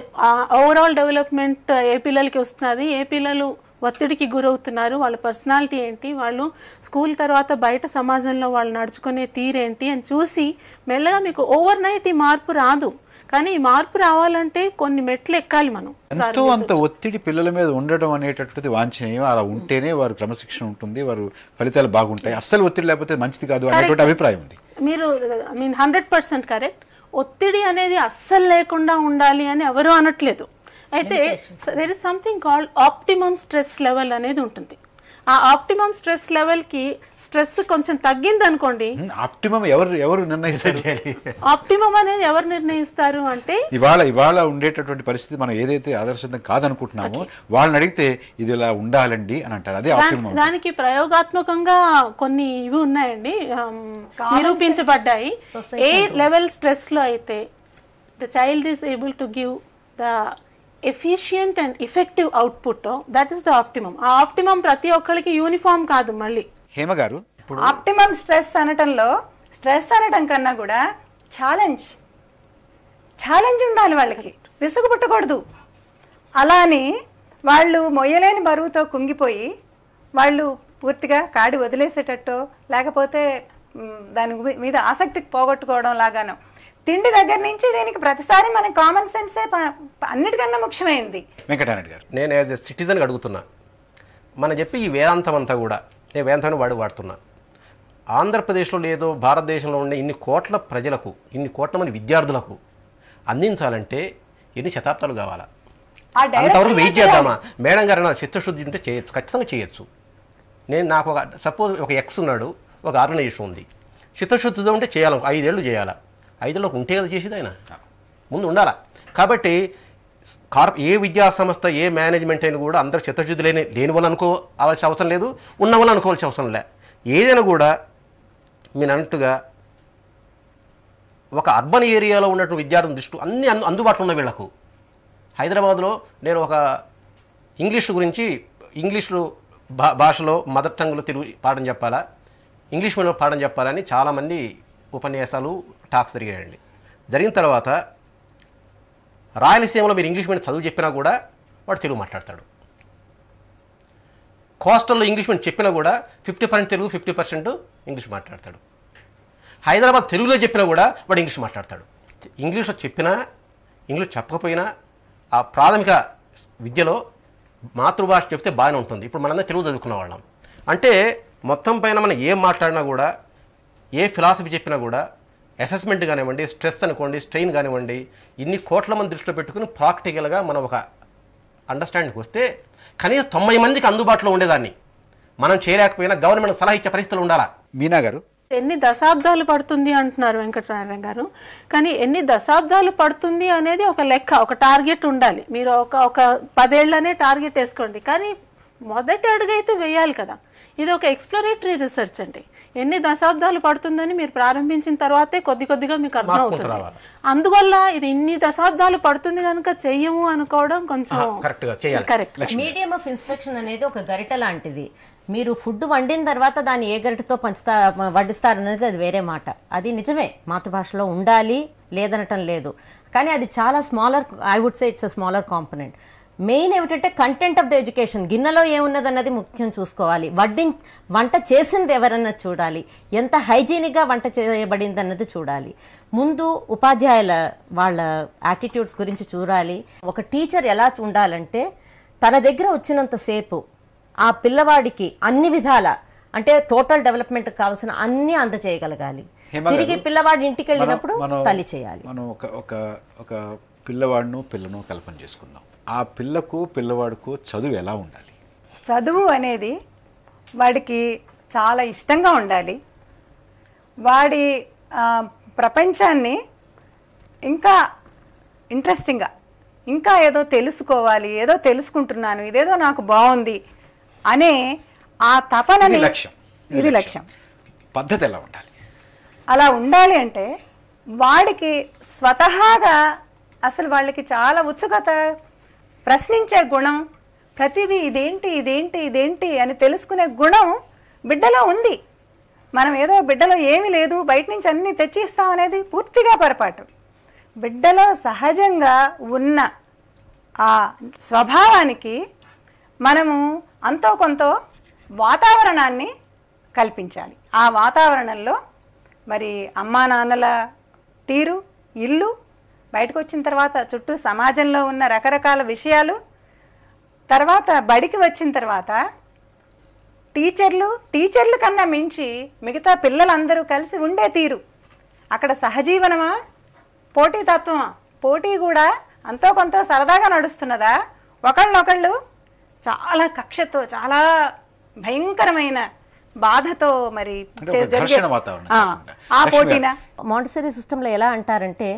ఓవరాల్ డెవలప్మెంట్ ఏ పిల్లలకి వస్తున్నది, ఏ పిల్లలు ఒత్తిడికి గురవుతున్నారు, వాళ్ళ పర్సనాలిటీ ఏంటి, వాళ్ళు స్కూల్ తర్వాత బయట సమాజంలో వాళ్ళు నడుచుకునే తీరేంటి అని చూసి మెల్లగా మీకు ఓవర్ నైట్ ఈ మార్పు రాదు. కానీ ఈ మార్పు రావాలంటే కొన్ని మెట్లు ఎక్కాలి. మనం ఎంతో అంత ఒత్తిడి పిల్లల మీద ఉండడం అనేటటువంటిది వాంఛనీయం. అలా ఉంటేనే వారు క్రమశిక్షణ ఉంటుంది, వారు ఫలితాలు బాగుంటాయి. అస్సలు ఒత్తిడి లేకపోతే మంచిది కాదు అనేటువంటి అభిప్రాయం ఉంది. మీరు 100% కరెక్ట్. ఒత్తిడి అనేది అస్సలు లేకుండా ఉండాలి అని ఎవరు అనట్లేదు. అయితే there is something called optimum stress level అనేది ఉంటుంది. ఆ ఆప్టిమమ్ స్ట్రెస్ లెవెల్ కి స్ట్రెస్ కొంచెం తగ్గింది అనుకోండి, ఆప్టిమమ్ ఎవరు నిర్ణయిస్తారు? ఆప్టిమమ్ అనేది ఎవరు నిర్ణయిస్తారు అంటే ఇవాళ ఉండేటటువంటి పరిస్థితి మనం ఏదైతే ఆదర్శంగా కాదనుకుంటున్నామో వాళ్ళని అడిగితే ఇది ఇలా ఉండాలండి అని అంటారు. అదే ఆప్టిమమ్. దానికి ప్రయోగాత్మకంగా కొన్ని ఇవి ఉన్నాయండి, నిరూపించబడ్డాయి. ఏ లెవెల్ స్ట్రెస్ లో అయితే the child is able to give the efficient and effective output, that is the optimum. ఆ ఆప్టిమమ్ ప్రతి ఒక్కరికి యూనిఫామ్ కాదు. మళ్ళీ హేమ గారు, ఆప్టిమమ్ స్ట్రెస్ అనటంలో స్ట్రెస్ అనటం కన్నా కూడా ఛాలెంజ్ ఉండాలి. వాళ్ళకి విసుగు పుట్టకూడదు. అలా అని వాళ్ళు మొయ్యలేని బరువుతో కుంగిపోయి వాళ్ళు పూర్తిగా కాడి వదిలేసేటట్టో లేకపోతే దాని మీద ఆసక్తికి పోగొట్టుకోవడం లాగానో, తిండి దగ్గర నుంచి దీనికి ప్రతిసారి మన కామన్ సెన్సే అన్నిటికన్నా ముఖ్యమైనది. వెంకటనారాయణ గారు, నేను యాజ్ ఎ సిటిజన్గా అడుగుతున్నా, మనం చెప్పి ఈ వేదాంతం అంతా కూడా నేను వేదాంతాన్ని వాడుతున్నా. ఆంధ్రప్రదేశ్లో లేదో భారతదేశంలో ఉండే ఇన్ని కోట్ల ప్రజలకు, ఇన్ని కోట్ల మంది విద్యార్థులకు అందించాలంటే ఎన్ని శతాబ్దాలు కావాలా? అంతవరకు వెయిట్ చేద్దామా? మేడం గారు నా చిత్తశుద్ధి ఉంటే చేయొచ్చు, ఖచ్చితంగా చేయొచ్చు. నాకు సపోజ్ ఒక ఎక్స్ ఉన్నాడు, ఒక ఆర్గనైజేషన్ ఉంది, చిత్తశుద్ధితో ఉంటే చేయాలి, 5 ఏళ్ళు చేయాలా? 5 ఏళ్ళకి ఉంటే కదా చేసేది, ఆయన ముందు ఉండాలా. కాబట్టి ఏ విద్యా సంస్థ ఏ మేనేజ్మెంట్ అయినా కూడా అందరూ చిత్తశుద్ధి లేని వాళ్ళు అనుకోవాల్సిన అవసరం లేదు, ఉన్న వాళ్ళు అనుకోవాల్సిన అవసరం లే. ఏదైనా కూడా మీరు అన్నట్టుగా ఒక అర్బన్ ఏరియాలో ఉన్నటువంటి విద్యార్థుల దృష్టి అన్ని అందుబాటులో ఉన్న వీళ్లకు. హైదరాబాద్లో నేను ఒక ఇంగ్లీషు భాషలో మదర్ టంగ్లో తెలుగు పాఠం చెప్పాలా, ఇంగ్లీష్ మీడియం పాఠం చెప్పాలని చాలామంది ఉపన్యాసాలు టాక్స్ జరిగాయండి. జరిగిన తర్వాత రాయలసీమలో మీరు ఇంగ్లీష్ మీడియం చదువు చెప్పినా కూడా వాడు తెలుగు మాట్లాడతాడు. కోస్టల్లో ఇంగ్లీష్ మీడియం చెప్పినా కూడా 50% తెలుగు 50% ఇంగ్లీష్ మాట్లాడతాడు. హైదరాబాద్ తెలుగులో చెప్పినా కూడా వాడు ఇంగ్లీష్ మాట్లాడతాడు. ఇంగ్లీష్లో చెప్పినా ఇంగ్లీష్ చెప్పకపోయినా ఆ ప్రాథమిక విద్యలో మాతృభాష చెప్తే బాగానే ఉంటుంది. ఇప్పుడు మనందరం తెలుగు చదువుకున్న వాళ్ళం అంటే మొత్తం పైన మనం ఏం మాట్లాడినా కూడా ఏ ఫిలాసఫీ చెప్పినా కూడా అసెస్మెంట్ కానివ్వండి, స్ట్రెస్ అనుకోండి, స్ట్రెయిన్ కానివ్వండి, ఇన్ని కోట్ల మంది దృష్టిలో పెట్టుకుని ప్రాక్టికల్గా మనం ఒక అండర్స్టాండింగ్కి వస్తే కనీసం 90 మందికి అందుబాటులో ఉండేదాన్ని మనం చేయలేకపోయినా గవర్నమెంట్ సలహా ఇచ్చే పరిస్థితులు ఉండాలా. మీనా గారు, ఎన్ని దశాబ్దాలు పడుతుంది అంటున్నారు వెంకటనారాయణ గారు, కానీ ఎన్ని దశాబ్దాలు పడుతుంది అనేది ఒక లెక్క, ఒక టార్గెట్ ఉండాలి. మీరు ఒక 10 ఏళ్లనే టార్గెట్ వేసుకోండి, కానీ మొదటి అడుగైతే వేయాలి కదా. ఇది ఒక ఎక్స్ప్లోరేటరీ రీసెర్చ్ అండి. ఎన్ని దశాబ్దాలు పడుతుందని మీరు ప్రారంభించిన తర్వాతే కొద్దిగా మీకు అర్థం అవుతుంది. అందువల్ల ఇది ఇన్ని దశాబ్దాలు పడుతుంది కనుక చెయ్యము అనుకోవడం కొంచెం కరెక్ట్. మీడియం ఆఫ్ ఇన్స్ట్రక్షన్ అనేది ఒక గరిట లాంటిది. మీరు ఫుడ్ వండిన తర్వాత దాన్ని ఏ గరిటతో వడ్డిస్తారనేది అది వేరే మాట. అది నిజమే, మాతృభాషలో ఉండాలి లేదనటం లేదు, కానీ అది చాలా smaller, I would say it's a smaller component. Main ఏమిటంటే కంటెంట్ ఆఫ్ ద ఎడ్యుకేషన్, గిన్నెలో ఏమున్నది అన్నది ముఖ్యం చూసుకోవాలి. వంట చేసింది ఎవరన్నది చూడాలి, ఎంత హైజీనిక్గా వంట చేయబడింది అన్నది చూడాలి. ముందు ఉపాధ్యాయుల వాళ్ళ యాటిట్యూడ్స్ గురించి చూడాలి. ఒక టీచర్ ఎలా ఉండాలంటే తన దగ్గర వచ్చినంతసేపు ఆ పిల్లవాడికి అన్ని విధాల, అంటే టోటల్ డెవలప్మెంట్ కావాల్సిన అన్ని అందచేయగలగాలి. తిరిగి పిల్లవాడి ఇంటికి వెళ్ళినప్పుడు తల్లి చేయాలి. మనం ఒక పిల్లను కల్పన చేసుకుందాం. ఆ పిల్లవాడుకు చదువు ఎలా ఉండాలి? చదువు అనేది వాడికి చాలా ఇష్టంగా ఉండాలి. వాడి ప్రపంచాన్ని ఇంకా ఇంట్రెస్టింగ్గా, ఇంకా ఏదో తెలుసుకోవాలి, ఏదో తెలుసుకుంటున్నాను, ఇదేదో నాకు బాగుంది అనే ఆ తపనని, ఇది లక్ష్యం. పద్ధతి ఎలా ఉండాలి? అలా ఉండాలి అంటే వాడికి స్వతహాగా అసలు వాళ్ళకి చాలా ఉత్సుకత, ప్రశ్నించే గుణం, ప్రతిదీ ఇదేంటి అని తెలుసుకునే గుణం బిడ్డలో ఉంది. మనం ఏదో బిడ్డలో ఏమీ లేదు బయట నుంచి అన్నీ తెచ్చిస్తామనేది పూర్తిగా పొరపాటు. బిడ్డలో సహజంగా ఉన్న ఆ స్వభావానికి మనము అంతో కొంత వాతావరణాన్ని కల్పించాలి. ఆ వాతావరణంలో మరి అమ్మా నాన్నల తీరు, ఇల్లు, బయటకు వచ్చిన తర్వాత చుట్టూ సమాజంలో ఉన్న రకరకాల విషయాలు, తర్వాత బడికి వచ్చిన తర్వాత టీచర్లు కన్నా మించి మిగతా పిల్లలందరూ కలిసి ఉండే తీరు, అక్కడ సహజీవనమా పోటీతత్వమా, పోటీ కూడా అంతో కొంత సరదాగా నడుస్తున్నదా, ఒకళ్ళనొకళ్ళు చాలా కక్షతో, చాలా భయంకరమైన బాధతో మరి ఆ పోటీనా. మాంటిసరీ సిస్టంలో ఎలా అంటారంటే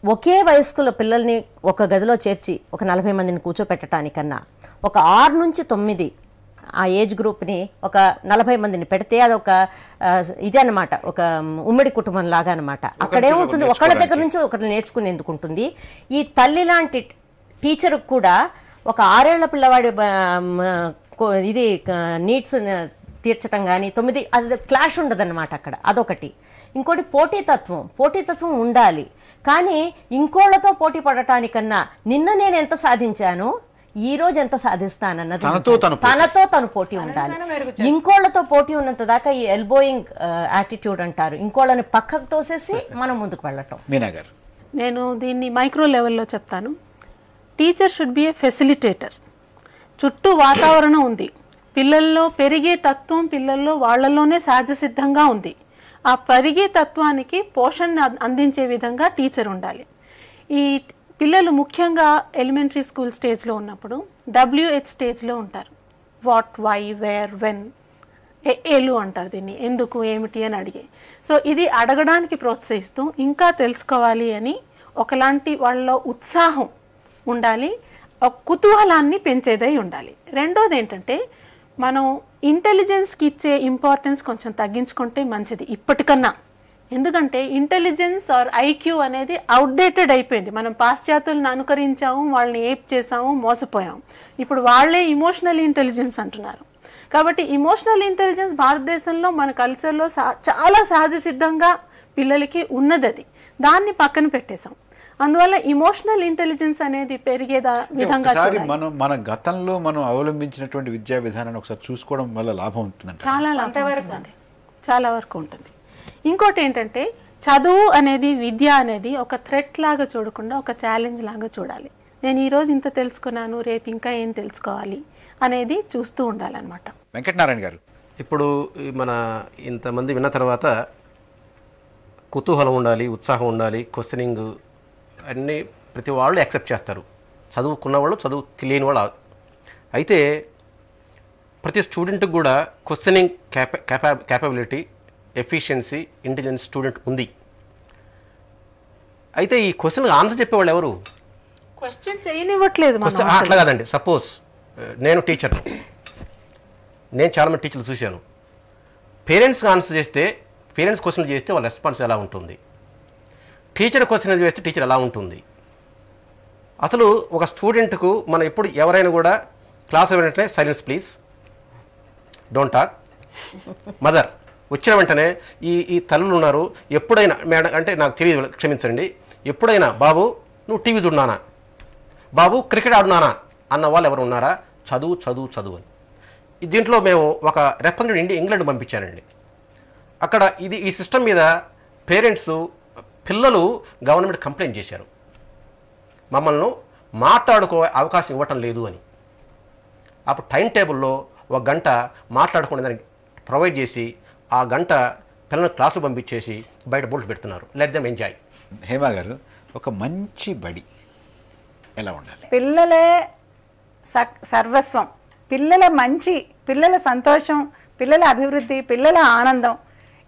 ఒకే వయస్కుల పిల్లల్ని ఒక గదిలో చేర్చి ఒక 40 మందిని కూర్చోపెట్టడానికన్నా ఒక 6 నుంచి 9 ఆ ఏజ్ గ్రూప్ని ఒక 40 మందిని పెడితే అదొక ఇదే అనమాట, ఒక ఉమ్మడి కుటుంబం లాగా అనమాట. అక్కడేమవుతుంది, ఒకళ్ళ దగ్గర నుంచి ఒకళ్ళు నేర్చుకునేందుకు ఉంటుంది. ఈ తల్లి లాంటి టీచర్ కూడా ఒక 6 ఏళ్ల పిల్లవాడి ఇది నీడ్స్ తీర్చడం కానీ 9 అది క్లాష్ ఉండదన్నమాట అక్కడ. అదొకటి. ఇంకోటి పోటీతత్వం ఉండాలి, కానీ ఇంకోళ్లతో పోటీ పడటానికన్నా నిన్న నేను ఎంత సాధించాను, ఈ రోజు ఎంత సాధిస్తానన్నది తనతో తను పోటీ ఉండాలి. ఇంకోళ్లతో పోటీ ఉన్నంత దాకా ఈ ఎల్బోయింగ్ యాటిట్యూడ్ అంటారు, ఇంకోళ్ళని పక్కకు తోసేసి మనం ముందుకు వెళ్ళటం. నేను దీన్ని మైక్రో లెవెల్లో చెప్తాను. Teacher should be A facilitator. చుట్టూ వాతావరణం ఉంది, పిల్లల్లో పెరిగే తత్వం పిల్లల్లో వాళ్ళలోనే సహజ సిద్ధంగా ఉంది. ఆ పెరిగే తత్వానికి పోషణ అందించే విధంగా టీచర్ ఉండాలి. ఈ పిల్లలు ముఖ్యంగా ఎలిమెంటరీ స్కూల్ స్టేజ్లో ఉన్నప్పుడు WH స్టేజ్లో ఉంటారు. వాట్, వై, వేర్, వెన్, ఏలు అంటారు దీన్ని, ఎందుకు, ఏమిటి అని అడిగే. సో ఇది అడగడానికి ప్రోత్సహిస్తూ ఇంకా తెలుసుకోవాలి అని ఒకలాంటి వాళ్ళలో ఉత్సాహం ఉండాలి, ఒక కుతూహలాన్ని పెంచేదై ఉండాలి. రెండోది ఏంటంటే మనం ఇంటెలిజెన్స్కి ఇచ్చే ఇంపార్టెన్స్ కొంచెం తగ్గించుకుంటే మంచిది ఇప్పటికన్నా. ఎందుకంటే ఇంటెలిజెన్స్ ఆర్ ఐక్యూ అనేది అవుట్డేటెడ్ అయిపోయింది. మనం పాశ్చాత్యులను అనుకరించాము, వాళ్ళని ఏప్ చేసాము, మోసపోయాము. ఇప్పుడు వాళ్ళే ఇమోషనల్ ఇంటెలిజెన్స్ అంటున్నారు. కాబట్టి ఇమోషనల్ ఇంటెలిజెన్స్ భారతదేశంలో మన కల్చర్లో చాలా సహజ సిద్ధంగా పిల్లలకి ఉన్నది. అది దాన్ని పక్కన పెట్టేశాం. అందువల్ల ఇమోషనల్ ఇంటెలిజెన్స్ అనేది పెరిగే విధంగా మన గతంలో మనం అవలంబించినటువంటి విద్యా విధానాన్ని ఒకసారి చూసుకోవడం వల్ల లాభం ఉంటుందండి. చాలా వరకు ఉంటుంది. ఇంకోటి ఏంటంటే చదువు అనేది, విద్య అనేది ఒక థ్రెట్ లాగా చూడకుండా ఒక ఛాలెంజ్ లాగా చూడాలి. నేను ఈరోజు ఇంత తెలుసుకున్నాను, రేపు ఇంకా ఏం తెలుసుకోవాలి అనేది చూస్తూ ఉండాలన్నమాట. వెంకటనారాయణ గారు, ఇప్పుడు మన ఇంతమంది విన్న తర్వాత కుతూహలం ఉండాలి, ఉత్సాహం ఉండాలి, క్వశ్చనింగ్ అన్నీ ప్రతి వాళ్ళు యాక్సెప్ట్ చేస్తారు. చదువుకున్న వాళ్ళు, చదువు తెలియని వాళ్ళు. అయితే ప్రతి స్టూడెంట్కి కూడా questioning capability, efficiency, intelligence student ఉంది. అయితే ఈ క్వశ్చన్కి ఆన్సర్ చెప్పేవాళ్ళు ఎవరు? క్వశ్చన్ చేయనివ్వట్లేదు. అట్లా కాదండి. సపోజ్ నేను టీచర్, నేను చాలామంది టీచర్లు చూశాను. పేరెంట్స్కి ఆన్సర్ చేస్తే, పేరెంట్స్ క్వశ్చన్లు చేస్తే వాళ్ళ రెస్పాన్స్ ఎలా ఉంటుంది, టీచర్ క్వశ్చన్ చేస్తే టీచర్ ఎలా ఉంటుంది. అసలు ఒక స్టూడెంట్కు మనం ఎప్పుడు ఎవరైనా కూడా క్లాస్ వెంటనే silence please, don't talk, mother వచ్చిన వెంటనే ఈ తల్లులు ఉన్నారు, ఎప్పుడైనా మేడం అంటే నాకు తెలియదు క్షమించండి, ఎప్పుడైనా బాబు నువ్వు టీవీ చూడనానా, బాబు క్రికెట్ ఆడునానా అన్న వాళ్ళు ఎవరు ఉన్నారా? చదువు చదువు చదువు అని. దీంట్లో మేము ఒక రిప్రజెంటేటివ్ ఇంగ్లాండ్ పంపించానండి. అక్కడ ఈ సిస్టమ్ మీద పేరెంట్స్, పిల్లలు గవర్నమెంట్ కంప్లైంట్ చేశారు, మమ్మల్ని మాట్లాడుకో అవకాశం ఇవ్వటం లేదు అని. అప్పుడు టైం టేబుల్లో 1 గంట మాట్లాడుకునే దానికి ప్రొవైడ్ చేసి, ఆ గంట పిల్లల్ని క్లాసు పంపించేసి బయట బోర్డు పెడుతున్నారు. Let them enjoy. హేమా గారు, ఒక మంచి బడి ఎలా ఉండాలి? పిల్లలే సర్వస్వం. పిల్లల సంతోషం, పిల్లల అభివృద్ధి, పిల్లల ఆనందం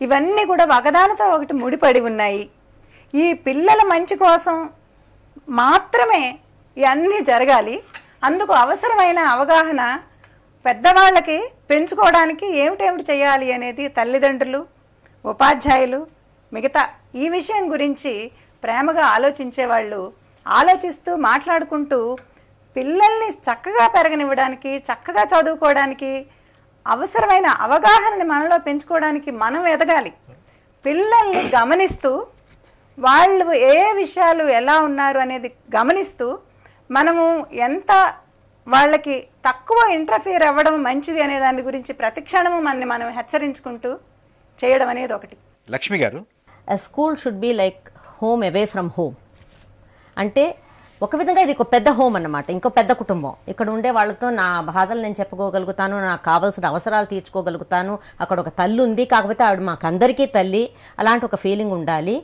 ఇవన్నీ కూడా ఒకదానితో ఒకటి ముడిపడి ఉన్నాయి. ఈ పిల్లల మంచి కోసం మాత్రమే ఇవన్నీ జరగాలి. అందుకు అవసరమైన అవగాహన పెద్దవాళ్ళకి పెంచుకోవడానికి ఏమిటేమిటి చేయాలి అనేది తల్లిదండ్రులు, ఉపాధ్యాయులు, మిగతా ఈ విషయం గురించి ప్రేమగా ఆలోచించేవాళ్ళు ఆలోచిస్తూ మాట్లాడుకుంటూ పిల్లల్ని చక్కగా పెరగనివ్వడానికి, చక్కగా చదువుకోవడానికి అవసరమైన అవగాహనని మనలో పెంచుకోవడానికి మనం ఎదగాలి. పిల్లల్ని గమనిస్తూ వాళ్ళు ఏ విషయాలు ఎలా ఉన్నారు అనేది గమనిస్తూ మనము ఎంత వాళ్ళకి తక్కువ ఇంటర్ఫియర్ అవ్వడం మంచిది అనే దాని గురించి ప్రతి క్షణము మనం హెచ్చరించుకుంటూ చేయడం అనేది ఒకటి. లక్ష్మి గారు, school should be like home away from home. అంటే ఒక విధంగా ఇది ఒక పెద్ద హోమ్ అన్నమాట, ఇంకో పెద్ద కుటుంబం. ఇక్కడ ఉండే వాళ్ళతో నా బాధలు నేను చెప్పుకోగలుగుతాను, నాకు కావాల్సిన అవసరాలు తీర్చుకోగలుగుతాను. అక్కడ ఒక తల్లి ఉంది, కాకపోతే ఆవిడ మాకు అందరికీ తల్లి, అలాంటి ఒక ఫీలింగ్ ఉండాలి.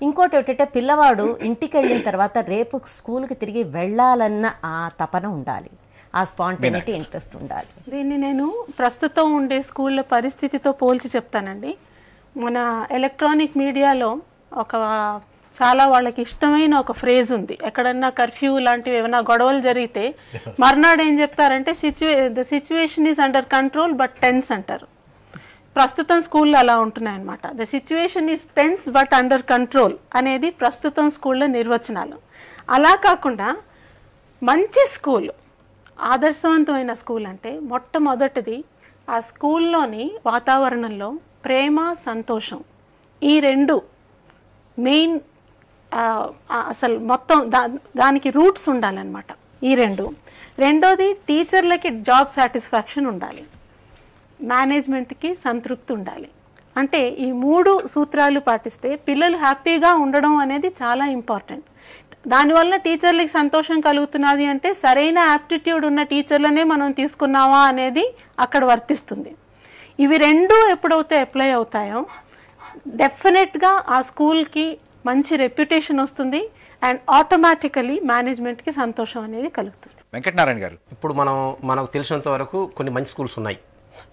ఇంకోటి ఏంటంటే పిల్లవాడు ఇంటికి వెళ్ళిన తర్వాత రేపు స్కూల్కి తిరిగి వెళ్ళాలన్న ఆ తపన ఉండాలి, ఆ స్పాంటేనిటీ, ఇంట్రెస్ట్ ఉండాలి. దీన్ని నేను ప్రస్తుతం ఉండే స్కూళ్ళ పరిస్థితితో పోల్చి చెప్తానండి. మన ఎలక్ట్రానిక్ మీడియాలో చాలా వాళ్ళకి ఇష్టమైన ఒక ఫ్రేజ్ ఉంది. ఎక్కడన్నా కర్ఫ్యూ లాంటివి ఏమైనా గొడవలు జరిగితే మర్నాడు ఏం చెప్తారంటే the situation is under control but tense అంటారు. ప్రస్తుతం స్కూల్లో అలా ఉంటున్నాయన్నమాట. The situation is tense but under control అనేది ప్రస్తుతం స్కూల్లో నిర్వచనాలు. అలా కాకుండా మంచి స్కూల్, ఆదర్శవంతమైన స్కూల్ అంటే మొట్టమొదటిది ఆ స్కూల్లోని వాతావరణంలో ప్రేమ, సంతోషం, ఈ 2 మెయిన్. అసలు మొత్తం దానికి రూట్స్ ఉండాలన్నమాట ఈ 2. రెండోది టీచర్లకి జాబ్ సాటిస్ఫాక్షన్ ఉండాలి, మేనేజ్మెంట్కి సంతృప్తి ఉండాలి. అంటే ఈ 3 సూత్రాలు పాటిస్తే పిల్లలు హ్యాపీగా ఉండడం అనేది చాలా ఇంపార్టెంట్. దానివల్ల టీచర్లకి సంతోషం కలుగుతున్నది అంటే సరైన యాప్టిట్యూడ్ ఉన్న టీచర్లనే మనం తీసుకున్నావా అనేది అక్కడ వర్తిస్తుంది. ఇవి 2 ఎప్పుడైతే అప్లై అవుతాయో డెఫినెట్గా ఆ స్కూల్కి మంచి రెప్యుటేషన్ వస్తుంది అండ్ ఆటోమేటికలీ మేనేజ్మెంట్కి సంతోషం అనేది కలుగుతుంది. వెంకటనారాయణ గారు, ఇప్పుడు మనకు తెలిసినంత వరకు కొన్ని మంచి స్కూల్స్ ఉన్నాయి.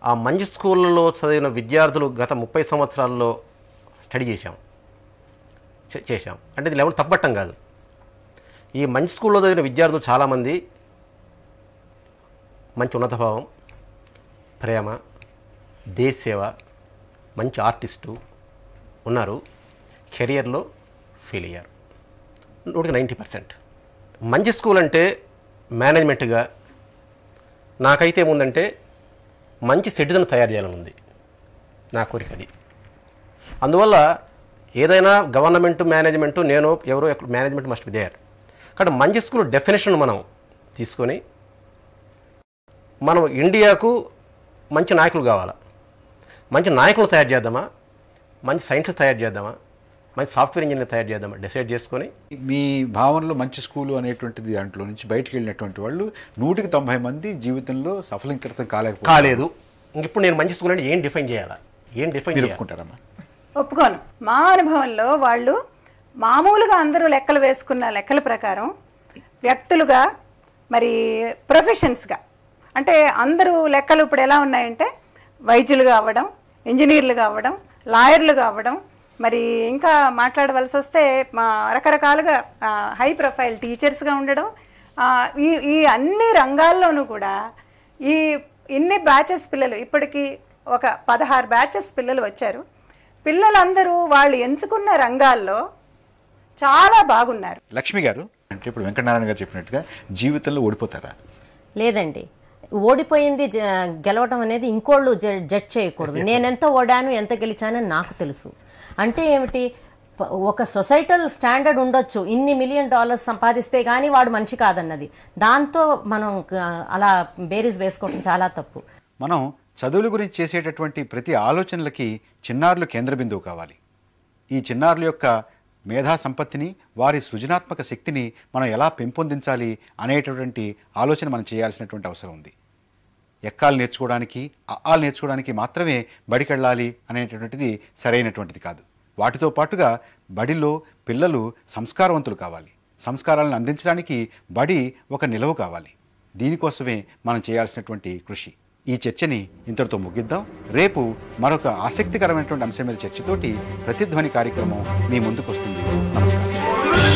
ఆ మంచి స్కూళ్ళలో చదివిన విద్యార్థులు గత 30 సంవత్సరాల్లో స్టడీ చేశాం. అంటే ఇది ఎవరు తప్పట్టం కాదు. ఈ మంచి స్కూల్లో చదివిన విద్యార్థులు చాలామంది మంచి ఉన్నత భావం, ప్రేమ, దేశ సేవ, మంచి ఆర్టిస్టు ఉన్నారు. కెరియర్లో ఫెయిల్ అయ్యారు 90%. మంచి స్కూల్ అంటే మేనేజ్మెంట్గా నాకైతే ఏముందంటే మంచి సిటిజన్ తయారు చేయాలని ఉంది, నా కోరిక అది. అందువల్ల ఏదైనా గవర్నమెంట్ మేనేజ్మెంట్ నేను ఎవరో మేనేజ్మెంట్ మస్ట్ బి దేర్. కాబట్టి మంచి స్కూల్ డెఫినేషన్ మనం తీసుకొని మనం ఇండియాకు మంచి నాయకులు కావాలా, మంచి నాయకులు తయారు చేద్దామా, మంచి సైంటిస్ట్ తయారు చేద్దామా, మంచి సాఫ్ట్వేర్ ఇంజనీర్ తయారు చేద్దామా డిసైడ్ చేసుకొని. మీ భావనలో మంచి స్కూలు అనేటువంటిది దాంట్లో నుంచి బయటికి వెళ్ళినటువంటి వాళ్ళు 190 మంది జీవితంలో సఫలీకృతం కాలేదు. ఇప్పుడు నేను మంచి స్కూల్ అంటే ఏం డిఫైన్ చేయాలా, ఏం డిఫైన్ ఒప్పుకుంటారమ్మా? ఒప్పుకోను. మా అనుభవంలో వాళ్ళు మామూలుగా అందరూ లెక్కలు వేసుకున్న లెక్కల ప్రకారం వ్యక్తులుగా మరి ప్రొఫెషన్స్గా అంటే అందరూ లెక్కలు ఇప్పుడు ఎలా ఉన్నాయంటే వైద్యులుగా అవ్వడం, ఇంజనీర్లుగా అవ్వడం, లాయర్లుగా అవ్వడం, మరి ఇంకా మాట్లాడవలసి వస్తే రకరకాలుగా హై ప్రొఫైల్ టీచర్స్గా ఉండడం, ఈ అన్ని రంగాల్లోనూ కూడా ఇన్ని బ్యాచెస్ పిల్లలు ఇప్పటికీ ఒక 16 బ్యాచెస్ పిల్లలు వచ్చారు. పిల్లలందరూ వాళ్ళు ఎంచుకున్న రంగాల్లో చాలా బాగున్నారు. లక్ష్మి గారు అంటే ఇప్పుడు వెంకటనారాయణ గారు చెప్పినట్టుగా జీవితంలో ఓడిపోతారా? లేదండి, ఓడిపోయింది గెలవటం అనేది ఇంకోళ్ళు జడ్జ్ చేయకూడదు. నేనెంత ఓడాను ఎంత గెలిచానని నాకు తెలుసు. అంటే ఏమిటి, ఒక సొసైటల్ స్టాండర్డ్ ఉండొచ్చు, ఇన్ని $1 మిలియన్ సంపాదిస్తే కానీ వాడు మనిషి కాదన్నది. దాంతో మనం అలా బేరీస్ వేసుకోవటం చాలా తప్పు. మనం చదువుల గురించి చేసేటటువంటి ప్రతి ఆలోచనలకి చిన్నారులు కేంద్ర బిందువు కావాలి. ఈ చిన్నారుల యొక్క మేధా సంపత్తిని, వారి సృజనాత్మక శక్తిని మనం ఎలా పెంపొందించాలి అనేటటువంటి ఆలోచన మనం చేయాల్సినటువంటి అవసరం ఉంది. ఎక్కాలు నేర్చుకోవడానికి, ఆలు నేర్చుకోవడానికి మాత్రమే బడికెళ్ళాలి అనేటటువంటిది సరైనటువంటిది కాదు. వాటితో పాటుగా బడిలో పిల్లలు సంస్కారవంతులు కావాలి. సంస్కారాలను అందించడానికి బడి ఒక నిలవ కావాలి. దీనికోసమే మనం చేయాల్సినటువంటి కృషి. ఈ చర్చని ఇంతటితో ముగిద్దాం. రేపు మరొక ఆసక్తికరమైనటువంటి అంశం మీద చర్చతోటి ప్రతిధ్వని కార్యక్రమం మీ ముందుకు వస్తుంది. నమస్కారం.